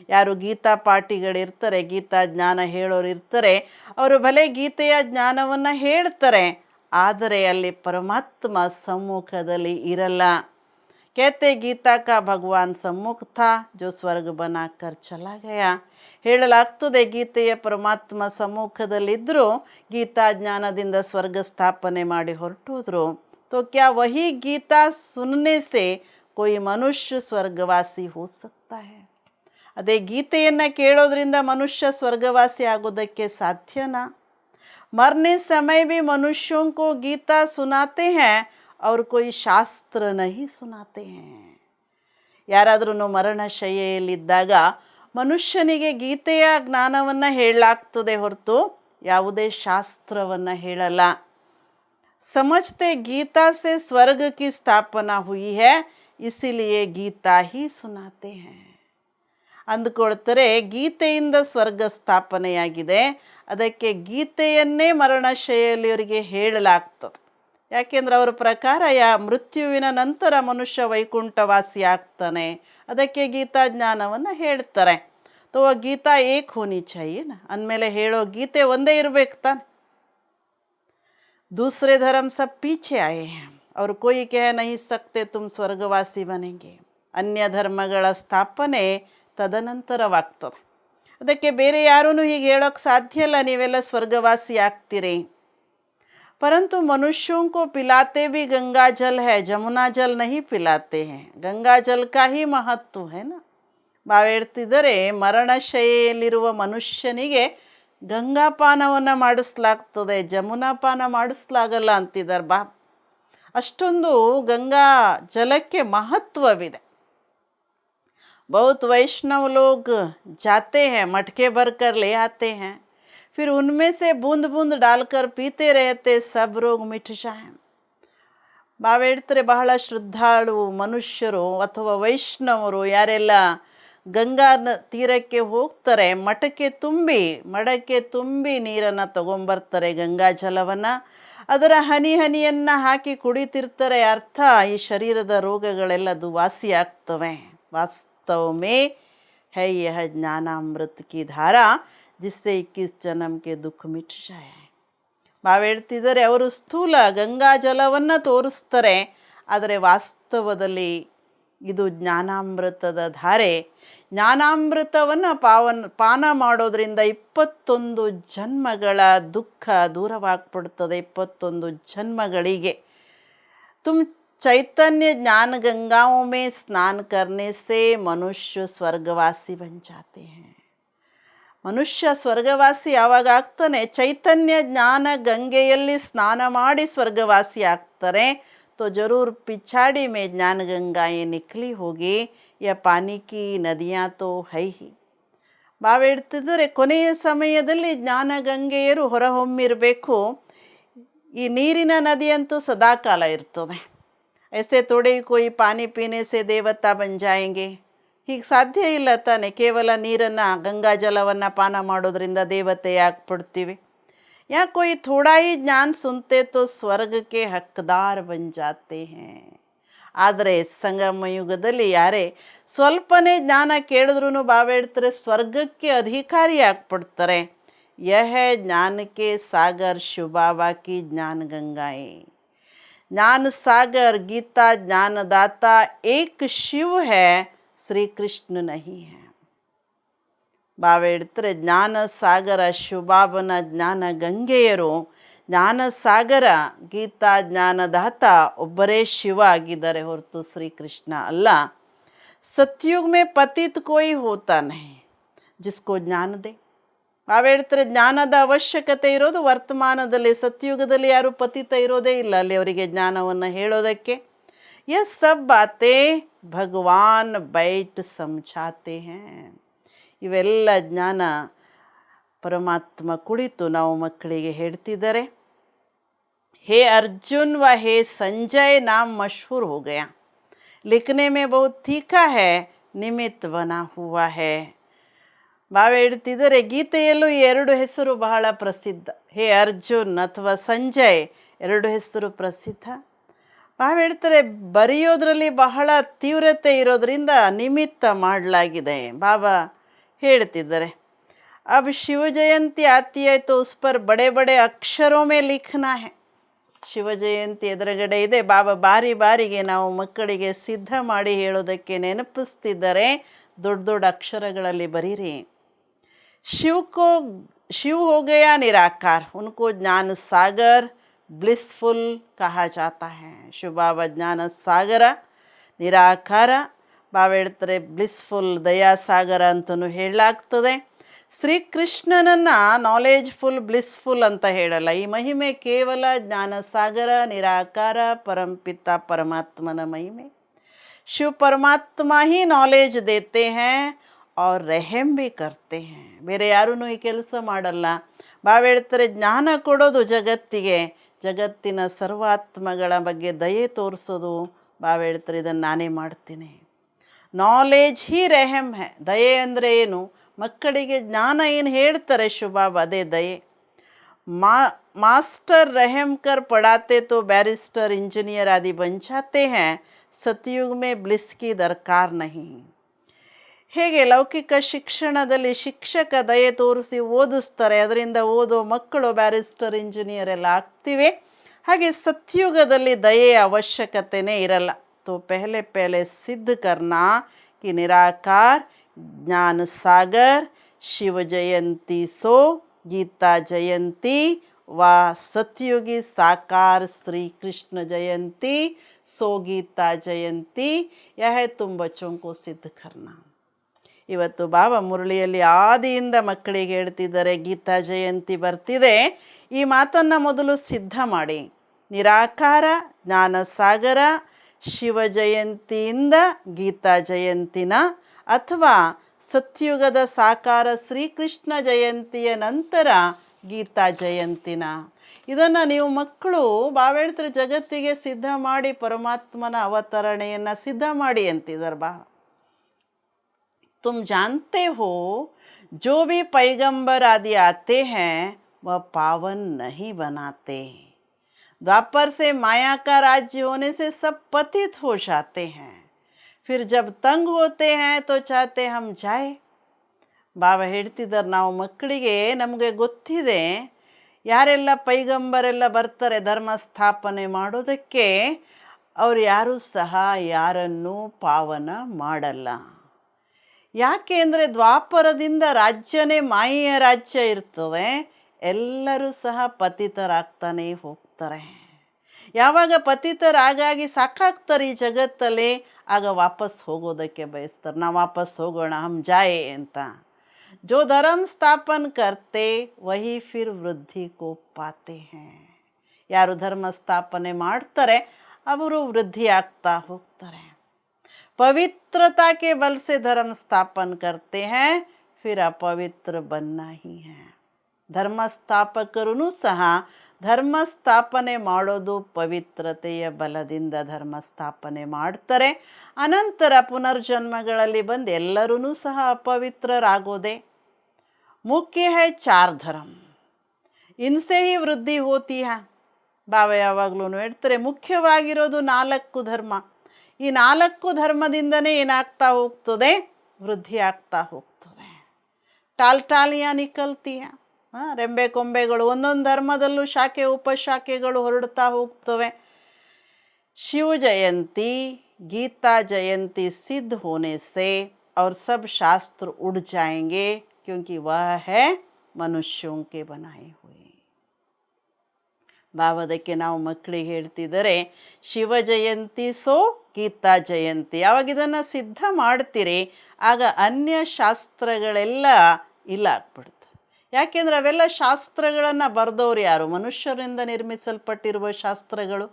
ಯಾರು ಗೀತಾ ಪಾಠಿಗಳಿರ್ತಾರೆ, ಗೀತಾ ಜ್ಞಾನ ಹೇಳೋರು ಇರ್ತಾರೆ, ಅವರು ಭಲೆ ಗೀತೆಯ ಜ್ಞಾನವನ್ನು ಹೇಳ್ತಾರೆ, ಆದರೆ ಅಲ್ಲಿ ಪರಮಾತ್ಮ ಸಮ್ಮುಖದಲ್ಲಿ ಇರಲ್ಲ. कहते गीता का भगवान सम्मुख था जो ಸ್ವರ್ಗ बनाकर चला गया. ಹೇಳಲಾಗ್ತದೆ ಗೀತೆಯ ಪರಮಾತ್ಮ ಸಮ್ಮುಖದಲ್ಲಿದ್ದರೂ ಗೀತಾ ಜ್ಞಾನದಿಂದ ಸ್ವರ್ಗ ಸ್ಥಾಪನೆ ಮಾಡಿ ಹೊರಟೋದ್ರು. तो क्या वही गीता सुनने से कोई मनुष्य स्वर्गवासी हो सकता है? ಅದೇ ಗೀತೆಯನ್ನು ಕೇಳೋದ್ರಿಂದ ಮನುಷ್ಯ ಸ್ವರ್ಗವಾಸಿ ಆಗೋದಕ್ಕೆ ಸಾಧ್ಯನಾ? मरने समय भी मनुष्यों को गीता सुनाते हैं और कोई ಶಾಸ್ತ್ರ नहीं सुनाते हैं. ಯಾರಾದ್ರೂ ಮರಣಶಯ್ಯೆಯಲ್ಲಿದ್ದಾಗ ಮನುಷ್ಯನಿಗೆ ಗೀತೆಯ ಜ್ಞಾನವನ್ನು ಹೇಳಲಾಗ್ತದೆ ಹೊರತು ಯಾವುದೇ ಶಾಸ್ತ್ರವನ್ನು ಹೇಳಲ್ಲ. समझते गीता से स्वर्ग की स्थापना हुई है इसीलिए गीता ही सुनाते हैं. ಅಂದುಕೊಳ್ತಾರೆ ಗೀತೆಯಿಂದ ಸ್ವರ್ಗ ಸ್ಥಾಪನೆಯಾಗಿದೆ, ಅದಕ್ಕೆ ಗೀತೆಯನ್ನೇ ಮರಣಶೈಲಿಯವರಿಗೆ ಹೇಳಲಾಗ್ತದೆ. ಯಾಕೆಂದ್ರೆ ಅವರ ಪ್ರಕಾರ ಮೃತ್ಯುವಿನ ನಂತರ ಮನುಷ್ಯ ವೈಕುಂಠವಾಸಿ ಆಗ್ತಾನೆ, ಅದಕ್ಕೆ ಗೀತಾ ಜ್ಞಾನವನ್ನು ಹೇಳ್ತಾರೆ. ತೋ ಗೀತಾ ಏಕ್ ಹೋನಿ ಚಾಹಿಯೇ ನಾ, ಅಂದಮೇಲೆ ಹೇಳೋ ಗೀತೆ ಒಂದೇ ಇರಬೇಕು ತಾನೆ. दूसरे धर्म सब पीछे आए हैं और कोई कह नहीं सकते तुम ಸ್ವರ್ಗವಾಸಿ बनेंगे. ಅನ್ಯ ಧರ್ಮಗಳ ಸ್ಥಾಪನೆ ತದನಂತರವಾಗ್ತದೆ. ಅದಕ್ಕೆ ಬೇರೆ ಯಾರೂ ಹೀಗೆ ಹೇಳೋಕ್ಕೆ ಸಾಧ್ಯ ಇಲ್ಲ ನೀವೆಲ್ಲ ಸ್ವರ್ಗವಾಸಿ ಆಗ್ತೀರಿ. परंतु मनुष्यों को पिलाते भी गंगा जल है, जमुना जल नहीं पिलाते हैं. गंगा जल का ही महत्व है ना. ಹೇಳ್ತಿದ್ದಾರೆ ಮರಣಶೈಲಿರುವ ಮನುಷ್ಯನಿಗೆ ಗಂಗಾಪಾನವನ್ನು ಮಾಡಿಸ್ಲಾಗ್ತದೆ, ಜಮುನಾಪಾನ ಮಾಡಿಸ್ಲಾಗಲ್ಲ ಅಂತಿದ್ದಾರೆ ಬಾ. ಅಷ್ಟೊಂದು ಗಂಗಾ ಜಲಕ್ಕೆ ಮಹತ್ವವಿದೆ. बहुत वैष्णव लोग जाते हैं, मटके भर कर ले आते हैं, फिर उनमें से बूंद बूंद डालकर पीते रहते, सब रोग मिट जाए. ಹೇಳ್ತಾರೆ ಬಹಳ ಶ್ರದ್ಧಾಳು ಮನುಷ್ಯರು ಅಥವಾ ವೈಷ್ಣವರು ಯಾರೆಲ್ಲ ಗಂಗಾ ತೀರಕ್ಕೆ ಹೋಗ್ತಾರೆ, ಮಡಕೆ ತುಂಬಿ ನೀರನ್ನು ತಗೊಂಬರ್ತಾರೆ, ಗಂಗಾ ಜಲವನ್ನು. ಅದರ ಹನಿಯನ್ನು ಹಾಕಿ ಕುಡಿತಿರ್ತಾರೆ. ಅರ್ಥ ಈ ಶರೀರದ ರೋಗಗಳೆಲ್ಲ ವಾಸಿ ಆಗ್ತವೆ. वास्तव में है यह ज्ञानामृत की धारा जिससे 21 जन्म के दुख मिट जाए. ಹೇಳ್ತಿದ್ದಾರೆ ಅವರು ಸ್ಥೂಲ ಗಂಗಾ ಜಲವನ್ನು ತೋರಿಸ್ತಾರೆ, ಆದರೆ ವಾಸ್ತವದಲ್ಲಿ ಇದು ಜ್ಞಾನಾಮೃತದ ಧಾರೆ. ಜ್ಞಾನಾಮೃತವನ್ನು ಪಾನ ಮಾಡೋದ್ರಿಂದ 21 ಜನ್ಮಗಳ ದುಃಖ ದೂರವಾಗ್ಬಿಡ್ತದೆ. 21 ಜನ್ಮಗಳಿಗೆ. तुम चैतन्य ज्ञान गंगाओं में स्नान करने से मनुष्य स्वर्गवासी बन जाते हैं. ಮನುಷ್ಯ ಸ್ವರ್ಗವಾಸಿ ಯಾವಾಗ ಆಗ್ತಾನೆ? ಚೈತನ್ಯ ಜ್ಞಾನ ಗಂಗೆಯಲ್ಲಿ ಸ್ನಾನ ಮಾಡಿ ಸ್ವರ್ಗವಾಸಿ ಆಗ್ತಾರೆ. तो जरूर पिछाड़ी में ज्ञान गंगाएं निकली होगी, या पानी की नदियाँ तो है ही. ಹೇಳ್ತಿದ್ದಾರೆ ಕೊನೆಯ ಸಮಯದಲ್ಲಿ ಜ್ಞಾನ ಗಂಗೆಯರು ಹೊರಹೊಮ್ಮಿರಬೇಕು. ಈ ನೀರಿನ ನದಿಯಂತೂ ಸದಾಕಾಲ ಇರ್ತದೆ. ऐसे थोड़े ही कोई पानी पीने से देवता बन जाएंगे. ಹೀಗೆ ಸಾಧ್ಯ ಇಲ್ಲ ತಾನೆ. ಕೇವಲ ನೀರನ್ನು ಗಂಗಾ ಜಲವನ್ನು ಪಾನ ಮಾಡೋದ್ರಿಂದ ದೇವತೆ ಆಗ್ಬಿಡ್ತೀವಿ. या कोई थोड़ा ही ज्ञान सुनते तो स्वर्ग के हकदार बन जाते हैं. ಆದರೆ ಸಂಗಮ ಯುಗದಲ್ಲಿ ಯಾರೇ ಸ್ವಲ್ಪನೇ ಜ್ಞಾನ ಕೇಳಿದ್ರೂ ಹೇಳ್ತಾರೆ ಸ್ವರ್ಗಕ್ಕೆ ಅಧಿಕಾರಿ ಆಗ್ಬಿಡ್ತಾರೆ. ಯಹ ಜ್ಞಾನಕ್ಕೆ ಸಾಗರ್ ಶಿವಬಾಬಾ ಕಿ ಜ್ಞಾನ ಗಂಗಾಯೇ. ज्ञान सागर गीता ज्ञानदाता एक शिव है, श्री कृष्ण नहीं है. ಹೇಳ್ತಾರೆ ಜ್ಞಾನ ಸಾಗರ ಶಿವಬಾಬನ ಜ್ಞಾನ ಗಂಗೆಯರು, ಜ್ಞಾನ ಸಾಗರ ಗೀತಾ ಜ್ಞಾನದಾತ ಒಬ್ಬರೇ ಶಿವ ಆಗಿದ್ದಾರೆ ಹೊರತು ಶ್ರೀಕೃಷ್ಣ ಅಲ್ಲ. सतयुग में पतित कोई होता नहीं जिसको ज्ञान दे. ಹೇಳ್ತಾರೆ ಜ್ಞಾನದ ಅವಶ್ಯಕತೆ ಇರೋದು ವರ್ತಮಾನದಲ್ಲಿ. ಸತ್ಯುಗದಲ್ಲಿ ಯಾರು ಪತಿತ ಇರೋದೇ ಇಲ್ಲ ಅಲ್ಲಿ ಅವರಿಗೆ ಜ್ಞಾನವನ್ನು ಹೇಳೋದಕ್ಕೆ. ये सब बातें भगवान बैठ समझाते हैं. ಇವೆಲ್ಲ ಜ್ಞಾನ ಪರಮಾತ್ಮ ಕುಳಿತು ನಾವು ಮಕ್ಕಳಿಗೆ ಹೇಳ್ತಿದ್ದಾರೆ. हे अर्जुन व हे संजय नाम मशहूर हो गया, लिखने में बहुत तीखा है, निमित्त बना हुआ है. ಹೇಳ್ತಿದ್ದಾರೆ ಗೀತೆಯಲ್ಲೂ ಈ 2 ಹೆಸರು ಬಹಳ ಪ್ರಸಿದ್ಧ. ಹೇ ಅರ್ಜುನ್ ಅಥವಾ ಸಂಜಯ್ 2 ಹೆಸರು ಪ್ರಸಿದ್ಧ. ಹೇಳ್ತಾರೆ ಬರೆಯೋದ್ರಲ್ಲಿ ಬಹಳ ತೀವ್ರತೆ ಇರೋದ್ರಿಂದ ನಿಮಿತ್ತ ಮಾಡಲಾಗಿದೆ. ಬಾಬಾ ಹೇಳ್ತಿದ್ದಾರೆ अब शिव जयंती आती है तो उस पर बड़े बड़े अक्षरों में लिखना है. ಶಿವಜಯಂತಿ ಎದುರುಗಡೆ ಇದೆ. ಬಾಬಾ ಬಾರಿ ಬಾರಿಗೆ ನಾವು ಮಕ್ಕಳಿಗೆ ಸಿದ್ಧ ಮಾಡಿ ಹೇಳೋದಕ್ಕೆ ನೆನಪಿಸ್ತಿದ್ದಾರೆ. ದೊಡ್ಡ ದೊಡ್ಡ ಅಕ್ಷರಗಳಲ್ಲಿ ಬರೀರಿ. शिव हो गया निराकार, उनको ज्ञान सागर ब्लिसफुल कहा जाता है. ಶಿವ ಬಾಬಾ ಜ್ಞಾನ ಸಾಗರ, ನಿರಾಕಾರ. ಬಾಬಾ ಹೇಳ್ತಾರೆ ಬ್ಲಿಸ್ಫುಲ್, ದಯಾಸಾಗರ ಅಂತಲೂ ಹೇಳಲಾಗ್ತದೆ. ಶ್ರೀಕೃಷ್ಣನನ್ನು ನಾಲೆಜ್ಫುಲ್, ಬ್ಲಿಸ್ಫುಲ್ ಅಂತ ಹೇಳಲ್ಲ. ಈ ಮಹಿಮೆ ಕೇವಲ ಜ್ಞಾನಸಾಗರ, ನಿರಾಕಾರ, ಪರಂಪಿತ ಪರಮಾತ್ಮನ ಮಹಿಮೆ. ಶಿವ ಪರಮಾತ್ಮ ही नॉलेज देते हैं और रहम भी करते हैं. ಬೇರೆ ಯಾರೂ ಈ ಕೆಲಸ ಮಾಡಲ್ಲ. ಬಾಬಾ ಹೇಳ್ತಾರೆ ಜ್ಞಾನ ಕೊಡೋದು ಜಗತ್ತಿಗೆ, ಜಗತ್ತಿನ ಸರ್ವಾತ್ಮಗಳ ಬಗ್ಗೆ ದಯೆ ತೋರಿಸೋದು. ಬಾಬಾ ಹೇಳ್ತಾರೆ ಇದನ್ನು ನಾನೇ ಮಾಡ್ತೀನಿ. ನಾಲೆಜ್ ಹಿ ರೆಹಮ್ ಹೇ. ದಯೆ ಅಂದರೆ ಏನು? ಮಕ್ಕಳಿಗೆ ಜ್ಞಾನ ಏನು ಹೇಳ್ತಾರೆ ಶಿವಬಾಬಾ, ಅದೇ ದಯೆ. मास्टर रहम कर पढ़ाते तो बैरिस्टर इंजीनियर आदि बन जाते हैं. सतयुग में ब्लिस की दरकार नहीं. ಹೇಗೆ ಲೌಕಿಕ ಶಿಕ್ಷಣದಲ್ಲಿ ಶಿಕ್ಷಕ ದಯೆ ತೋರಿಸಿ ಓದಿಸ್ತಾರೆ, ಅದರಿಂದ ಓದೋ ಮಕ್ಕಳು ಬ್ಯಾರಿಸ್ಟರ್ ಇಂಜಿನಿಯರ್ ಎಲ್ಲ ಆಗ್ತಿವೆ. ಹಾಗೆ ಸತ್ಯುಗದಲ್ಲಿ ದಯೆಯ ಅವಶ್ಯಕತೆಯೇ ಇರಲ್ಲ. तो पहले पहले सिद्ध करना कि निराकार, ज्ञान सागर, शिव जयंती सो, गीता जयंती व सतयुगी साकार श्री कृष्ण जयंती सो गीता जयंती, यह है तुम बच्चों को सिद्ध करना. ಇವತ್ತು ಬಾಬಾ ಮುರಳಿಯಲ್ಲಿ ಆದಿಯಿಂದ ಮಕ್ಕಳಿಗೆ ಹೇಳ್ತಿದ್ದಾರೆ ಗೀತಾ ಜಯಂತಿ ಬರ್ತಿದೆ, ಈ ಮಾತನ್ನು ಮೊದಲು ಸಿದ್ಧ ಮಾಡಿ. ನಿರಾಕಾರ, ಜ್ಞಾನಸಾಗರ, ಶಿವ ಜಯಂತಿಯಿಂದ ಗೀತಾ ಜಯಂತಿನ ಅಥವಾ ಸತ್ಯುಗದ ಸಾಕಾರ ಶ್ರೀಕೃಷ್ಣ ಜಯಂತಿಯ ನಂತರ ಗೀತಾ ಜಯಂತಿನ. ಇದನ್ನು ನೀವು ಮಕ್ಕಳು ಬಾಬಾ ಹೇಳ್ತಾರೆ ಜಗತ್ತಿಗೆ ಸಿದ್ಧ ಮಾಡಿ, ಪರಮಾತ್ಮನ ಅವತರಣೆಯನ್ನು ಸಿದ್ಧ ಮಾಡಿ ಅಂತಿದ್ದಾರೆ ಬಾ. तुम जानते हो जो भी पैगंबर आदि आते हैं वह पावन नहीं बनाते. द्वापर से माया का राज्य होने से सब पतित हो जाते हैं. फिर जब तंग होते हैं तो चाहते हम जाए. ಬಾಬಾ ಹೇಳ್ತಿದ್ದಾರೆ ನಾವು ಮಕ್ಕಳಿಗೆ, ನಮಗೆ ಗೊತ್ತಿದೆ ಯಾರೆಲ್ಲ ಪೈಗಂಬರೆಲ್ಲ ಬರ್ತಾರೆ ಧರ್ಮ ಸ್ಥಾಪನೆ ಮಾಡೋದಕ್ಕೆ, ಅವ್ರು ಯಾರೂ ಸಹ ಯಾರನ್ನೂ ಪಾವನ ಮಾಡಲ್ಲ. ಯಾಕೆ ಅಂದರೆ ದ್ವಾಪರದಿಂದ ರಾಜ್ಯನೇ ಮಾಯೆಯ ರಾಜ್ಯ ಇರ್ತದೆ, ಎಲ್ಲರೂ ಸಹ ಪತಿತರಾಗ್ತಾನೆ ಹೋಗ್ತಾರೆ. ಯಾವಾಗ ಪತಿತರಾಗಾಗಿ ಸಾಕಾಗ್ತಾರೆ ಈ ಜಗತ್ತಲ್ಲಿ, ಆಗ ವಾಪಸ್ ಹೋಗೋದಕ್ಕೆ ಬಯಸ್ತಾರೆ. ನಾವು ವಾಪಸ್ ಹೋಗೋಣ, ಹಮ್ ಜಾಯೆ ಅಂತ. ಜೋ ಧರ್ಮ ಸ್ಥಾಪನ್ ಕರ್ತೆ ವಹಿ ಫಿರ್ ವೃದ್ಧಿ ಕೋ ಪಾತೆ ಹೇ. ಯಾರು ಧರ್ಮ ಸ್ಥಾಪನೆ ಮಾಡ್ತಾರೆ ಅವರು ವೃದ್ಧಿ ಆಗ್ತಾ ಹೋಗ್ತಾರೆ. पवित्रता के बल से धर्म स्थापन करते हैं, फिर अपवित्र बनना ही है. ಧರ್ಮ ಸ್ಥಾಪಕರೂ ಸಹ ಧರ್ಮ ಸ್ಥಾಪನೆ ಮಾಡೋದು ಪವಿತ್ರತೆಯ ಬಲದಿಂದ ಧರ್ಮ ಸ್ಥಾಪನೆ ಮಾಡ್ತಾರೆ. ಅನಂತರ ಪುನರ್ಜನ್ಮಗಳಲ್ಲಿ ಬಂದು ಎಲ್ಲರೂ ಸಹ ಅಪವಿತ್ರರಾಗೋದೆ. ಮುಖ್ಯ है चार धर्म, इनसे ही वृद्धि होती है. ಬಾಬಾ ಯಾವಾಗಲೂ ಹೇಳ್ತಾರೆ ಮುಖ್ಯವಾಗಿರೋದು 4 ಧರ್ಮ. ಈ 4 ಧರ್ಮದಿಂದನೇ ಏನಾಗ್ತಾ ಹೋಗ್ತದೆ? ವೃದ್ಧಿ ಆಗ್ತಾ ಹೋಗ್ತದೆ. ಟಾಲ್ಟಾಲಿಯ ನಿಕಲ್ತೀಯ, ರೆಂಬೆ ಕೊಂಬೆಗಳು ಒಂದೊಂದು ಧರ್ಮದಲ್ಲೂ ಶಾಖೆ ಉಪಶಾಖೆಗಳು ಹೊರಡ್ತಾ ಹೋಗ್ತವೆ. शिव जयंती, गीता जयंती सिद्ध होने से और सब शास्त्र उड़ जाएंगे, क्योंकि वह है मनुष्यों के बनाए हुए. ಬಾಬಾದಕ್ಕೆ ನಾವು ಮಕ್ಕಳಿಗೆ ಹೇಳ್ತಿದ್ದಾರೆ ಶಿವ ಜಯಂತಿ ಸೋ ಗೀತಾ ಜಯಂತಿ. ಯಾವಾಗ ಇದನ್ನು ಸಿದ್ಧ ಮಾಡ್ತೀರಿ ಆಗ ಅನ್ಯ ಶಾಸ್ತ್ರಗಳೆಲ್ಲ ಇಲ್ಲ ಆಗ್ಬಿಡ್ತದೆ. ಯಾಕೆಂದರೆ ಅವೆಲ್ಲ ಶಾಸ್ತ್ರಗಳನ್ನು ಬರೆದವ್ರು ಯಾರು? ಮನುಷ್ಯರಿಂದ ನಿರ್ಮಿಸಲ್ಪಟ್ಟಿರುವ ಶಾಸ್ತ್ರಗಳು.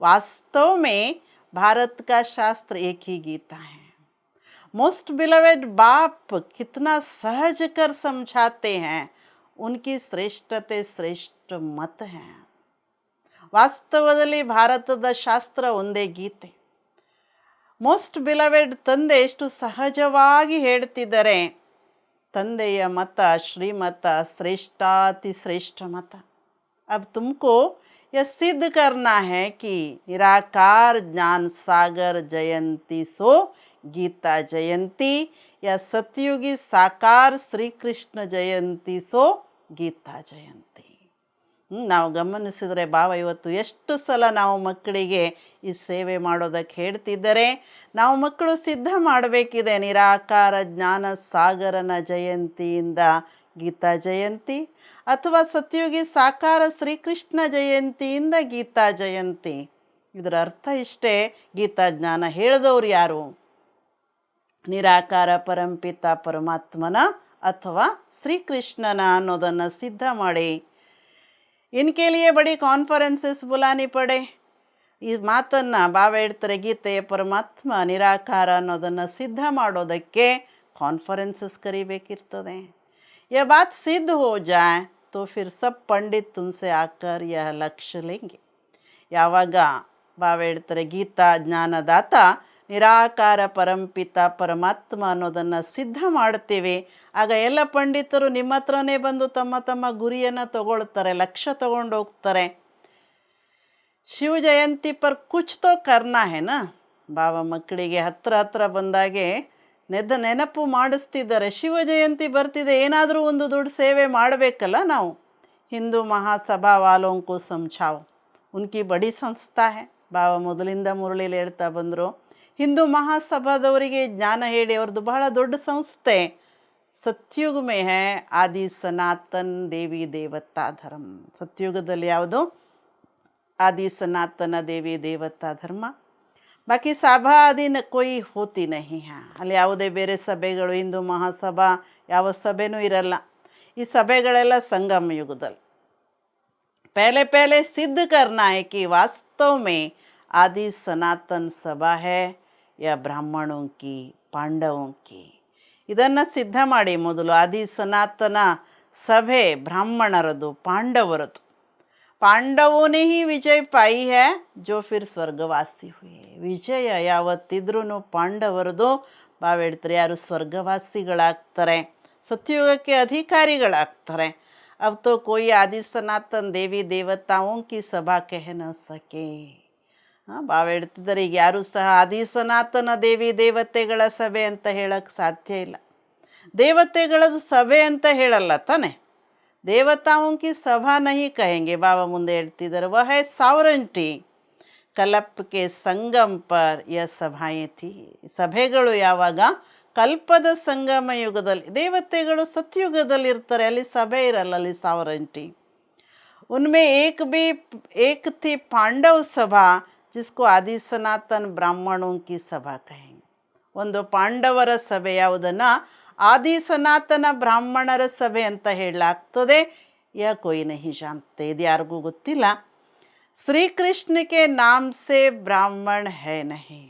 वास्तव में भारत का शास्त्र एक ही गीता है. मोस्ट बिलवेड बाप कितना सहज कर समझाते हैं, उनकी श्रेष्ठते श्रेष्ठ मत है. ವಾಸ್ತವದಲ್ಲಿ ಭಾರತದ ಶಾಸ್ತ್ರ ಒಂದೇ ಗೀತೆ. ಮೋಸ್ಟ್ ಬಿಲವೆಡ್ ತಂದೆ ಎಷ್ಟು ಸಹಜವಾಗಿ ಹೇಳ್ತಿದ್ದಾರೆ. ತಂದೆಯ ಮತ ಶ್ರೀಮತ ಶ್ರೇಷ್ಠಾತಿ ಶ್ರೇಷ್ಠ ಮತ. अब तुमको यह सिद्ध करना है कि निराकार ज्ञान सागर जयंती सो गीता जयंती, या सतयुगी साकार श्री कृष्ण जयंती सो गीता जयंती. ನಾವು ಗಮನಿಸಿದರೆ ಬಾವ ಇವತ್ತು ಎಷ್ಟು ಸಲ ನಾವು ಮಕ್ಕಳಿಗೆ ಈ ಸೇವೆ ಮಾಡೋದಕ್ಕೆ ಹೇಳ್ತಿದ್ದಾರೆ. ನಾವು ಮಕ್ಕಳು ಸಿದ್ಧ ಮಾಡಬೇಕಿದೆ. ನಿರಾಕಾರ ಜ್ಞಾನ ಸಾಗರನ ಜಯಂತಿಯಿಂದ ಗೀತಾ ಜಯಂತಿ, ಅಥವಾ ಸತ್ಯುಗಿ ಸಾಕಾರ ಶ್ರೀಕೃಷ್ಣ ಜಯಂತಿಯಿಂದ ಗೀತಾ ಜಯಂತಿ. ಇದರ ಅರ್ಥ ಇಷ್ಟೇ, ಗೀತಾ ಜ್ಞಾನ ಹೇಳಿದವರು ಯಾರು? ನಿರಾಕಾರ ಪರಂಪಿತ ಪರಮಾತ್ಮನ ಅಥವಾ ಶ್ರೀಕೃಷ್ಣನ ಅನ್ನೋದನ್ನು ಸಿದ್ಧ ಮಾಡಿ. ಇನ್ಕೆ ಲಿಯೇ ಬಡಿ ಕಾನ್ಫರೆನ್ಸಸ್ ಬುಲಾನಿ ಪಡೆ. ಈ ಮಾತನ್ನು ಬಾಬಾ ಹೇಳ್ತಾರೆ, ಗೀತೆಯ ಪರಮಾತ್ಮ ನಿರಾಕಾರ ಅನ್ನೋದನ್ನು ಸಿದ್ಧ ಮಾಡೋದಕ್ಕೆ ಕಾನ್ಫರೆನ್ಸಸ್ ಕರಿಬೇಕಿರ್ತದೆ. यह बात सिद्ध हो जाए तो फिर सब पंडित तुमसे आकर यह लक्ष्य लेंगे. ಯಾವಾಗ ಬಾಬಾ ಹೇಳ್ತಾರೆ ಗೀತಾ ಜ್ಞಾನದಾತ ನಿರಾಕಾರ ಪರಂಪಿತ ಪರಮಾತ್ಮ ಅನ್ನೋದನ್ನು ಸಿದ್ಧ ಮಾಡ್ತೀವಿ, ಆಗ ಎಲ್ಲ ಪಂಡಿತರು ನಿಮ್ಮ ಹತ್ರನೇ ಬಂದು ತಮ್ಮ ತಮ್ಮ ಗುರಿಯನ್ನು ತಗೊಳ್ತಾರೆ, ಲಕ್ಷ್ಯ ತಗೊಂಡು ಹೋಗ್ತಾರೆ. ಶಿವ ಜಯಂತಿ ಪರ್ ಕುಚ್ ತೋ ಕರ್ನಾ ಹೇನಾ. ಬಾಬಾ ಮಕ್ಕಳಿಗೆ ಹತ್ರ ಬಂದಾಗೆ ನೆನಪು ಮಾಡಿಸ್ತಿದ್ದಾರೆ. ಶಿವ ಜಯಂತಿ ಬರ್ತಿದೆ, ಏನಾದರೂ ಒಂದು ದೊಡ್ಡ ಸೇವೆ ಮಾಡಬೇಕಲ್ಲ ನಾವು. ಹಿಂದೂ ಮಹಾಸಭಾ ವಾಲೋಂಕು ಸಮझाओ, ಉನ್ಕಿ ಬಡಿ ಸಂಸ್ಥಾ ಹೇ. ಬಾಬಾ ಮೊದಲಿಂದ ಮುರಳಿಲಿ ಹೇಳ್ತಾ ಬಂದರು, ಹಿಂದೂ ಮಹಾಸಭಾದವರಿಗೆ ಜ್ಞಾನ ಹೇಳಿ, ಅವ್ರದ್ದು ಬಹಳ ದೊಡ್ಡ ಸಂಸ್ಥೆ. ಸತ್ಯುಗ ಮೇ ಹೇ ಆದಿ ಸನಾತನ್ ದೇವಿ ದೇವತಾ ಧರ್ಮ. ಸತ್ಯುಗದಲ್ಲಿ ಯಾವುದು? ಆದಿ ಸನಾತನ ದೇವಿ ದೇವತಾ ಧರ್ಮ. ಬಾಕಿ ಸಭಾ ಅದಿನ ಕೊಯ್ ಹೋತಿ ನಹಿ. ಅಲ್ಲಿ ಯಾವುದೇ ಬೇರೆ ಸಭೆಗಳು, ಹಿಂದೂ ಮಹಾಸಭಾ ಯಾವ ಸಭೆನೂ ಇರಲ್ಲ. ಈ ಸಭೆಗಳೆಲ್ಲ ಸಂಗಮ ಯುಗದಲ್ಲಿ. ಪಹಲೆ ಸಿದ್ಧ ಕರ್ನಾ ಹೈ ಕಿ ವಾಸ್ತವ ಮೇ ಆದಿ ಸನಾತನ್ ಸಭಾ ಹೈ ಯಾ ಬ್ರಾಹ್ಮಣೋ ಕಿ ಪಾಂಡವೋ ಕಿ. ಇದನ್ನು ಸಿದ್ಧ ಮಾಡಿ ಮೊದಲು. ಆದಿ ಸನಾತನ ಸಭೆ ಬ್ರಾಹ್ಮಣರದು, ಪಾಂಡವರದು. पांडवों ने ही विजय पाई है जो फिर ಸ್ವರ್ಗವಾಸಿ हुए. ವಿಜಯ ಯಾವತ್ತಿದ್ರೂ ಪಾಂಡವರದು. ಬಾಬಾ ಹೇಳ್ತಾರೆ ಯಾರು ಸ್ವರ್ಗವಾಸಿಗಳಾಗ್ತಾರೆ, ಸತ್ಯಯುಗಕ್ಕೆ ಅಧಿಕಾರಿಗಳಾಗ್ತಾರೆ. अब तो कोई आदि सनातन देवी देवताओं की सभा कह न सके. ಬಾಬಾ ಹೇಳ್ತಿದ್ದಾರೆ ಈಗ ಯಾರೂ ಸಹ ಆದಿ ಸನಾತನ ದೇವಿ ದೇವತೆಗಳ ಸಭೆ ಅಂತ ಹೇಳಕ್ಕೆ ಸಾಧ್ಯ ಇಲ್ಲ. ದೇವತೆಗಳದ್ದು ಸಭೆ ಅಂತ ಹೇಳಲ್ಲ ತಾನೆ. देवताओं की सभा नहीं कहेंगे. बाबा ಮುಂದೆ ಹೇಳ್ತಿದ್ದಾರೆ वह है सावरंटी. ಕಲ್ಪ್ ಕೆ ಸಂಗಮ್ ಪರ್ ಯ ಸಭಾಯೇ ಥಿ. ಸಭೆಗಳು ಯಾವಾಗ? ಕಲ್ಪದ ಸಂಗಮ ಯುಗದಲ್ಲಿ. ದೇವತೆಗಳು ಸತ್ಯುಗದಲ್ಲಿ ಇರ್ತಾರೆ, ಅಲ್ಲಿ ಸಭೆ ಇರಲ್ಲ, ಅಲ್ಲಿ ಸಾವರಂಟಿ. उनमें एक थी पांडव सभा जिसको आदि सनातन ब्राह्मणों की सभा कहेंगे. ಒಂದು ಪಾಂಡವರ ಸಭೆ ಯಾವುದನ್ನು ಆದಿ ಸನಾತನ ಬ್ರಾಹ್ಮಣರ ಸಭೆ ಅಂತ ಹೇಳಲಾಗ್ತದೆ. ಯಾ ಕೊಯ್ ನಹಿ ಜಾನ್ತೆ. ಇದು ಯಾರಿಗೂ ಗೊತ್ತಿಲ್ಲ. ಶ್ರೀಕೃಷ್ಣಕ್ಕೆ ನಾಮ್ ಸೆ ಬ್ರಾಹ್ಮಣ ಹೇ ನಹಿ.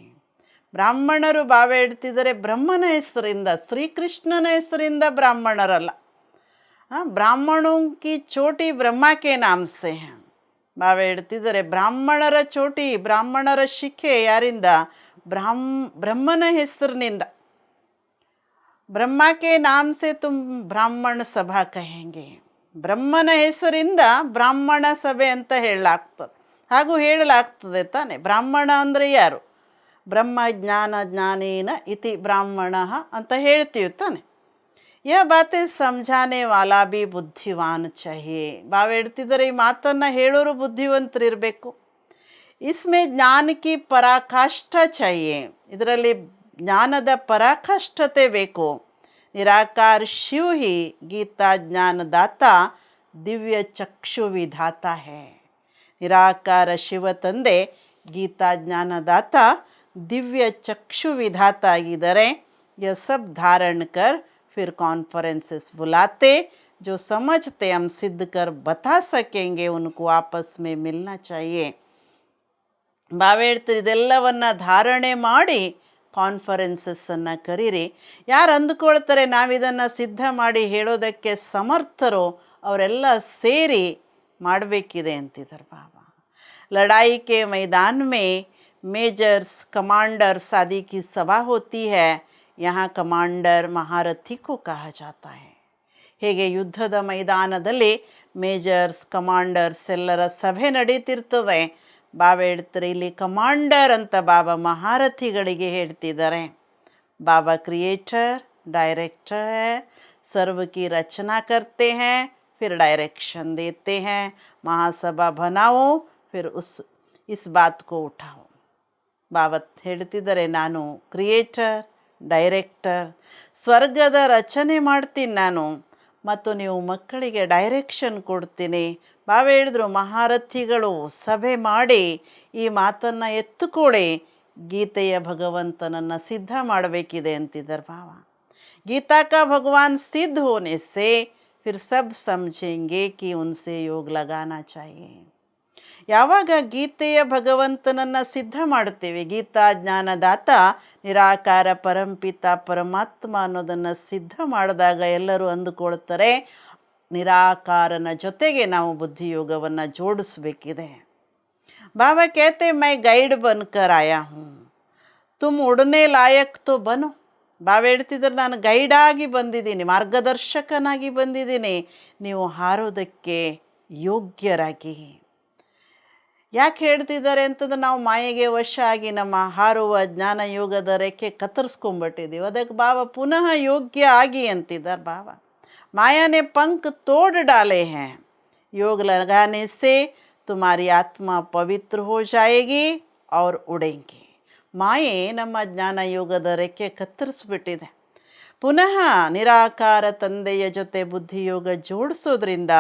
ಬ್ರಾಹ್ಮಣರು ಬಾಬಾ ಹೇಳ್ತಿದ್ದಾರೆ ಬ್ರಹ್ಮನ ಹೆಸರಿಂದ, ಶ್ರೀಕೃಷ್ಣನ ಹೆಸರಿಂದ ಬ್ರಾಹ್ಮಣರಲ್ಲ. ಬ್ರಾಹ್ಮಣೋं की ಚೋಟಿ ಬ್ರಹ್ಮಕ್ಕೆ ನಾಮ್ ಸೆ ಹೈ. ಬಾಬಾ ಹೇಳ್ತಿದ್ದಾರೆ ಬ್ರಾಹ್ಮಣರ ಚೋಟಿ, ಬ್ರಾಹ್ಮಣರ ಶಿಖೆ ಯಾರಿಂದ? ಬ್ರಹ್ಮನ ಹೆಸರಿನಿಂದ. ಬ್ರಹ್ಮ ಕೆ ನಾಮ್ ಸೆ ತುಮ್ ಬ್ರಾಹ್ಮಣ ಸಭಾ ಕಹೆಂಗೆ. ಬ್ರಹ್ಮನ ಹೆಸರಿಂದ ಬ್ರಾಹ್ಮಣ ಸಭೆ ಅಂತ ಹೇಳಲಾಗ್ತದೆ. ಹಾಗೂ ಹೇಳಲಾಗ್ತದೆ ತಾನೆ. ಬ್ರಾಹ್ಮಣ ಅಂದರೆ ಯಾರು? ಬ್ರಹ್ಮ ಜ್ಞಾನ ಜ್ಞಾನೇನ ಇತಿ ಬ್ರಾಹ್ಮಣ ಅಂತ ಹೇಳ್ತೀವಿ ತಾನೆ. ಯಾ ಬಾತೆ ಸಮझाने वाला भी ಬುದ್ಧಿವಾನ್ चाहिए. ಬಾಬಾ ಹೇಳ್ತಿದ್ದಾರೆ ಈ ಮಾತನ್ನು ಹೇಳೋರು ಬುದ್ಧಿವಂತರಿರಬೇಕು. ಇಸ್ಮೆ ಜ್ಞಾನ ಕಿ ಪರಾಕಾಷ್ಠ चाहिए. ಇದರಲ್ಲಿ ಜ್ಞಾನದ ಪರಾಕಾಷ್ಠತೆ ಬೇಕು. ನಿರಾಕಾರ ಶಿವ ಹಿ ಗೀತಾ ಜ್ಞಾನದಾತ ದಿವ್ಯ ಚಕ್ಷು ವಿಧಾತ ಹೇ. ನಿರಾಕಾರ ಶಿವ ತಂದೆ ಗೀತಾ ಜ್ಞಾನದಾತ ದಿವ್ಯ ಚಕ್ಷು ವಿಧಾತ ಆಗಿದ್ದಾರೆ. यह सब धारण कर फिर कॉन्फ्रेंसेस बुलाते, जो समझते हम सिद्ध कर बता सकेंगे उनको आपस में मिलना चाहिए. ಬಾಬಾ ಹೇಳ್ತಾರೆ ಇದೆಲ್ಲವನ್ನು ಧಾರಣೆ ಮಾಡಿ ಕಾನ್ಫರೆನ್ಸಸ್ಸನ್ನು ಕರೀರಿ. ಯಾರು ಅಂದುಕೊಳ್ತಾರೆ ನಾವಿದನ್ನು ಸಿದ್ಧ ಮಾಡಿ ಹೇಳೋದಕ್ಕೆ ಸಮರ್ಥರೋ ಅವರೆಲ್ಲ ಸೇರಿ ಮಾಡಬೇಕಿದೆ ಅಂತಿದ್ದಾರೆ ಬಾಬಾ. ಲಡಾಯಿ ಕೆ मैदान में मेजर्स कमांडर्स आदि की सभा होती है. यहाँ ಕಮಾಂಡರ್ ಮಹಾರಥಿ ಕೋ ಕಹಾ ಜಾತಾ ಹೈ. ಹೇಗೆ ಯುದ್ಧದ ಮೈದಾನದಲ್ಲಿ ಮೇಜರ್ಸ್ ಕಮಾಂಡರ್ಸ್ ಎಲ್ಲರ ಸಭೆ ನಡೀತಿರ್ತದೆ, ಬಾಬಾ ಹೇಳ್ತಾರೆ ಇಲ್ಲಿ ಕಮಾಂಡರ್ ಅಂತ ಬಾಬಾ ಮಹಾರಥಿಗಳಿಗೆ ಹೇಳ್ತಿದ್ದಾರೆ. ಬಾಬಾ ಕ್ರಿಯೇಟರ್ ಡೈರೆಕ್ಟರ್ है, सर्व की रचना करते हैं, फिर डायरेक्शन देते हैं, महासभा बनाओ, फिर इस बात को उठाओ. ಬಾಬತ್ ಹೇಳ್ತಿದ್ದಾರೆ, ನಾನು ಕ್ರಿಯೇಟರ್, ಡೈರೆಕ್ಟರ್, ಸ್ವರ್ಗದ ರಚನೆ ಮಾಡ್ತೀನಿ ನಾನು, ಮತ್ತು ನೀವು ಮಕ್ಕಳಿಗೆ ಡೈರೆಕ್ಷನ್ ಕೊಡ್ತೀನಿ. ಬಾಬಾ ಹೇಳಿದ್ರು, ಮಹಾರಥಿಗಳು ಸಭೆ ಮಾಡಿ ಈ ಮಾತನ್ನು ಎತ್ತುಕೊಳ್ಳಿ, ಗೀತೆಯ ಭಗವಂತನನ್ನು ಸಿದ್ಧ ಮಾಡಬೇಕಿದೆ ಅಂತಿದ್ದಾರೆ ಬಾಬಾ. गीता का भगवान सिद्ध होने से फिर सब समझेंगे कि उनसे योग लगाना चाहिए. ಯಾವಾಗ ಗೀತೆಯ ಭಗವಂತನನ್ನು ಸಿದ್ಧ ಮಾಡುತ್ತೇವೆ, ಗೀತಾ ಜ್ಞಾನದಾತ ನಿರಾಕಾರ ಪರಂಪಿತ ಪರಮಾತ್ಮ ಅನ್ನೋದನ್ನು ಸಿದ್ಧ ಮಾಡಿದಾಗ ಎಲ್ಲರೂ ಅಂದುಕೊಳ್ತಾರೆ, ನಿರಾಕಾರನ ಜೊತೆಗೆ ನಾವು ಬುದ್ಧಿಯೋಗವನ್ನು ಜೋಡಿಸಬೇಕಿದೆ. ಬಾಬಾ कहते मैं गाइड बनकर आया हूँ, तुम उड़ने लायक तो बनो. ಬಾಬಾ ಹೇಳ್ತಿದ್ರೆ, ನಾನು ಗೈಡಾಗಿ ಬಂದಿದ್ದೀನಿ, ಮಾರ್ಗದರ್ಶಕನಾಗಿ ಬಂದಿದ್ದೀನಿ, ನೀವು ಹಾರೋದಕ್ಕೆ ಯೋಗ್ಯರಾಗಿ. ಯಾಕೆ ಹೇಳ್ತಿದ್ದಾರೆ ಅಂತಂದ್ರೆ, ನಾವು ಮಾಯೆಗೆ ವಶ ಆಗಿ ನಮ್ಮ ಹಾರುವ ಜ್ಞಾನ ಯೋಗದ ರೆಕ್ಕೆ ಕತ್ತರಿಸ್ಕೊಂಡ್ಬಿಟ್ಟಿದ್ದೀವಿ. ಅದಕ್ಕೆ ಬಾಬಾ ಪುನಃ ಯೋಗ್ಯ ಆಗಿ ಅಂತಿದ್ದಾರೆ ಬಾಬಾ. ಮಾಯಾನೆ पंख तोड़ डाले हैं, योग लगाने से तुम्हारी आत्मा पवित्र हो जाएगी और उड़ेंगी. ಮಾಯೆ ನಮ್ಮ ಜ್ಞಾನ ಯೋಗದ ರೆಕ್ಕೆ ಕತ್ತರಿಸ್ಬಿಟ್ಟಿದೆ. ಪುನಃ ನಿರಾಕಾರ ತಂದೆಯ ಜೊತೆ ಬುದ್ಧಿಯೋಗ ಜೋಡಿಸೋದ್ರಿಂದ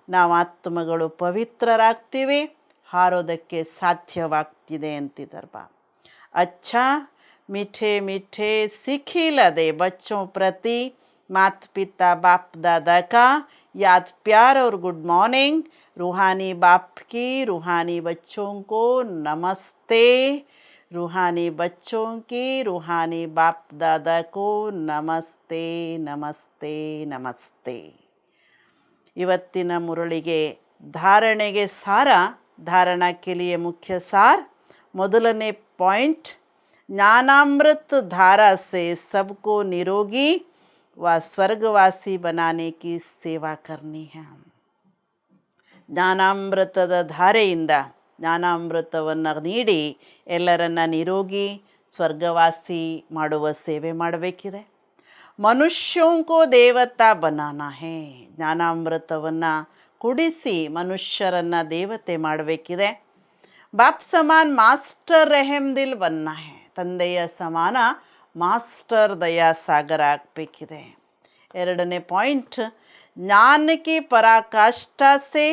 ನಾವು ಆತ್ಮಗಳು ಪವಿತ್ರರಾಗ್ತೀವಿ, ಹಾರೋದಕ್ಕೆ ಸಾಧ್ಯವಾಗ್ತಿದೆ ಅಂತಿದ್ದಾರೆ ಬಾ. अच्छा मीठे मीठे सिखिला दे बच्चों प्रति माता पिता बाप दादा का याद प्यार और गुड मॉर्निंग. रूहानी बाप की रूहानी बच्चों को नमस्ते, रूहानी बच्चों की रूहानी बाप दादा को नमस्ते नमस्ते नमस्ते. ಇವತ್ತಿನ ಮುರಳಿಗೆ ಧಾರಣೆಗೆ ಸಾರ, धारणा के लिए मुख्य सार. ಮೊದಲನೇ पॉइंट, ज्ञानामृत धारा से सबको निरोगी व स्वर्गवासी बनाने की सेवा करनी है. ಜ್ಞಾನಾಮೃತದ ಧಾರೆಯಿಂದ, ಜ್ಞಾನಾಮೃತವನ್ನು ನೀಡಿ ಎಲ್ಲರನ್ನ ನಿರೋಗಿ ಸ್ವರ್ಗವಾಸಿ ಮಾಡುವ ಸೇವೆ ಮಾಡಬೇಕಿದೆ. ಮನುಷ್ಯೋಂಕೋ ದೇವತಾ ಬನಾನಾ ಹೇ, ಜ್ಞಾನಾಮೃತವನ್ನು ಕುಡಿಸಿ ಮನುಷ್ಯರನ್ನು ದೇವತೆ ಮಾಡಬೇಕಿದೆ. ಬಾಪ್ ಸಮಾನ್ ಮಾಸ್ಟರ್ ರೆಹಮ್ ದಿಲ್ ಬನ್ನ ಹೇ, ತಂದೆಯ ಸಮಾನ ಮಾಸ್ಟರ್ ದಯಾ ಸಾಗರ ಆಗಬೇಕಿದೆ. ಎರಡನೇ ಪಾಯಿಂಟ್, ಜ್ಞಾನ ಕಿ ಪರಾಕಾಷ್ಠಾ ಸೆ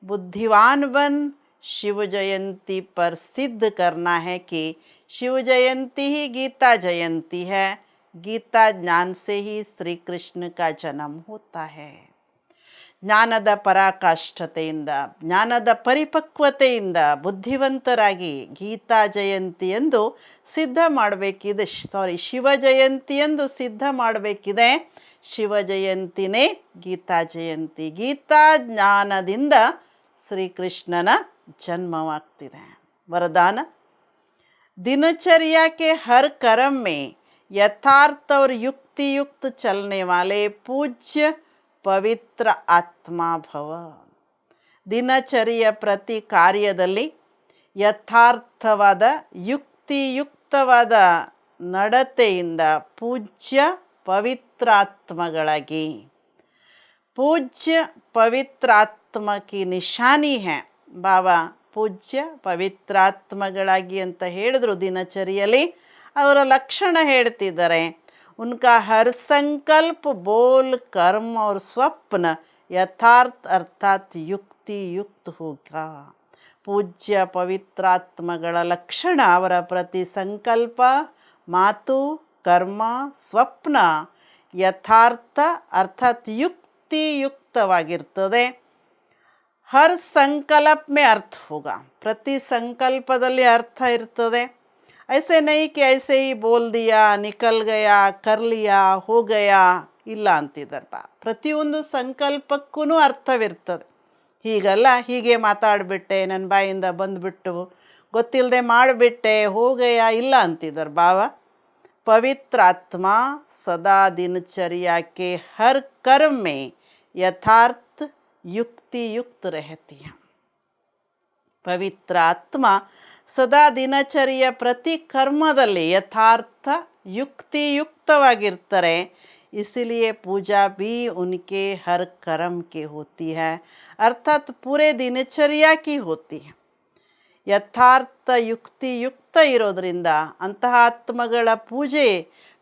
बुद्धिवान बन शिव जयंती पर सिद्ध करना है कि शिव जयंती ही गीता जयंती है. गीता ज्ञान से ही श्री कृष्ण का जन्म होता है. ಜ್ಞಾನದ ಪರಾಕಾಷ್ಠತೆಯಿಂದ, ಜ್ಞಾನದ ಪರಿಪಕ್ವತೆಯಿಂದ ಬುದ್ಧಿವಂತರಾಗಿ ಗೀತಾ ಜಯಂತಿಯಂದು ಸಿದ್ಧ ಮಾಡಬೇಕಿದೆ. ಶಿವ ಜಯಂತಿಯಂದು ಸಿದ್ಧ ಮಾಡಬೇಕಿದೆ. ಶಿವ ಜಯಂತಿನೇ ಗೀತಾ ಜಯಂತಿ. ಗೀತಾ ಜ್ಞಾನದಿಂದ ಶ್ರೀಕೃಷ್ಣನ ಜನ್ಮವಾಗ್ತಿದೆ. ವರದಾನ, दिनचर्या के हर कर्म में यथार्थ और युक्ति युक्त चलने वाले पूज्य ಪವಿತ್ರ ಆತ್ಮ ಭವ. ದಿನಚರಿಯ ಪ್ರತಿ ಕಾರ್ಯದಲ್ಲಿ ಯಥಾರ್ಥವಾದ ಯುಕ್ತಿಯುಕ್ತವಾದ ನಡತೆಯಿಂದ ಪೂಜ್ಯ ಪವಿತ್ರಾತ್ಮಗಳಾಗಿ. ಪೂಜ್ಯ ಪವಿತ್ರಾತ್ಮ ಕಿ ನಿಶಾನಿ ಹೈ. ಬಾಬಾ ಪೂಜ್ಯ ಪವಿತ್ರಾತ್ಮಗಳಾಗಿ ಅಂತ ಹೇಳಿದ್ರು. ದಿನಚರಿಯಲ್ಲಿ ಅವರ ಲಕ್ಷಣ ಹೇಳ್ತಿದ್ದಾರೆ. उनका हर संकल्प, बोल, कर्म और स्वप्न यथार्थ अर्थात युक्ति युक्त होगा. ಪೂಜ್ಯ ಪವಿತ್ರಾತ್ಮಗಳ ಲಕ್ಷಣ, ಅವರ ಪ್ರತಿ ಸಂಕಲ್ಪ, ಮಾತು, ಕರ್ಮ, ಸ್ವಪ್ನ ಯಥಾರ್ಥ ಅರ್ಥಾತ್ ಯುಕ್ತಿಯುಕ್ತವಾಗಿರ್ತದೆ. ಹರ್ ಸಂಕಲ್ಪ ಮೇ ಅರ್ಥ ಹೋಗ, ಪ್ರತಿ ಸಂಕಲ್ಪದಲ್ಲಿ ಅರ್ಥ ಇರ್ತದೆ. ऐसे नहीं कि ऐसे ही बोल दिया, निकल गया, कर लिया, हो गया, ಇಲ್ಲ ಅಂತಿದ್ದಾರೆ ಬಾ. ಪ್ರತಿಯೊಂದು ಸಂಕಲ್ಪಕ್ಕೂ ಅರ್ಥವಿರ್ತದೆ. ಹೀಗಲ್ಲ, ಹೀಗೆ ಮಾತಾಡಿಬಿಟ್ಟೆ, ನನ್ನ ಬಾಯಿಂದ ಬಂದುಬಿಟ್ಟು ಗೊತ್ತಿಲ್ಲದೆ ಮಾಡಿಬಿಟ್ಟೆ, ಹೋಗಯ್ಯ, ಇಲ್ಲ ಅಂತಿದ್ದಾರೆ ಬಾಬಾ. ಪವಿತ್ರಾತ್ಮ ಸದಾ ದಿನಚರ್या के हर कर्म में यथार्थ युक्ति युक्त रहती है. ಪವಿತ್ರ ಆತ್ಮ ಸದಾ ದಿನಚರಿಯ ಪ್ರತಿ ಕರ್ಮದಲ್ಲಿ ಯಥಾರ್ಥ ಯುಕ್ತಿಯುಕ್ತವಾಗಿರ್ತಾರೆ. इसीलिए पूजा भी उनके हर कर्म की होती है, अर्थात पूरे दिनचर्या की होती है. ಯಥಾರ್ಥ ಯುಕ್ತಿಯುಕ್ತ ಇರೋದರಿಂದ ಅಂತಹ ಆತ್ಮಗಳ ಪೂಜೆ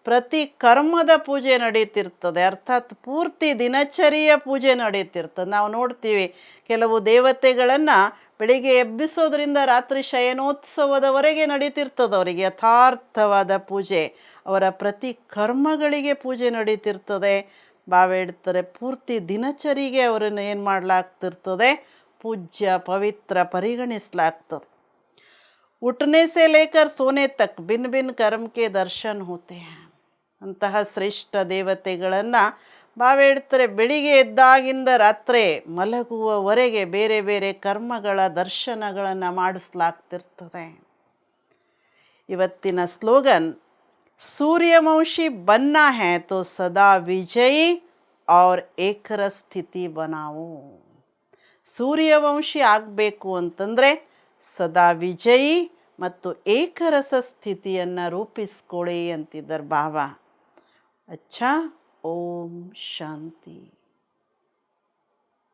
ಪ್ರತಿ ಕರ್ಮದ ಪೂಜೆ ನಡೀತಿರ್ತದೆ, ಅರ್ಥಾತ್ ಪೂರ್ತಿ ದಿನಚರಿಯ ಪೂಜೆ ನಡೀತಿರ್ತದೆ. ನಾವು ನೋಡ್ತೀವಿ ಕೆಲವು ದೇವತೆಗಳನ್ನು ಬೆಳಿಗ್ಗೆ ಎಬ್ಬಿಸೋದ್ರಿಂದ ರಾತ್ರಿ ಶಯನೋತ್ಸವದವರೆಗೆ ನಡೀತಿರ್ತದೆ. ಅವರಿಗೆ ಯಥಾರ್ಥವಾದ ಪೂಜೆ, ಅವರ ಪ್ರತಿ ಕರ್ಮಗಳಿಗೆ ಪೂಜೆ ನಡೀತಿರ್ತದೆ. ಬಾಬಾ ಹೇಳ್ತಾರೆ ಪೂರ್ತಿ ದಿನಚರಿಗೆ ಅವರನ್ನು ಏನು ಮಾಡಲಾಗ್ತಿರ್ತದೆ, पूज्य पवित्र परिगणिಸಲಾಗ್ತದೆ. उठने से लेकर सोने तक भिन्न भिन्न कर्म के दर्शन होते हैं. ಅಂತಹ ಶ್ರೇಷ್ಠ ದೇವತೆಗಳನ್ನು ಬಾಬಾ ಹೇಳ್ತಾರೆ ಬೆಳಿಗ್ಗೆ ಎದ್ದಾಗಿಂದ ರಾತ್ರಿ ಮಲಗುವವರೆಗೆ ಬೇರೆ ಬೇರೆ ಕರ್ಮಗಳ ದರ್ಶನಗಳನ್ನು ಮಾಡಿಸಲಾಗ್ತಿರ್ತದೆ. ಇವತ್ತಿನ ಸ್ಲೋಗನ್ सूर्यवंशी बनना है तो सदा विजयी और ಏಕರ ಸ್ಥಿತಿ बनाओ. ಸೂರ್ಯವಂಶಿ ಆಗಬೇಕು ಅಂತಂದರೆ ಸದಾ ವಿಜಯಿ ಮತ್ತು ಏಕರಸ ಸ್ಥಿತಿಯನ್ನು ರೂಪಿಸ್ಕೊಳ್ಳಿ ಅಂತಿದ್ದಾರೆ ಬಾಬಾ. ಅಚ್ಚಾ, ಓಂ ಶಾಂತಿ.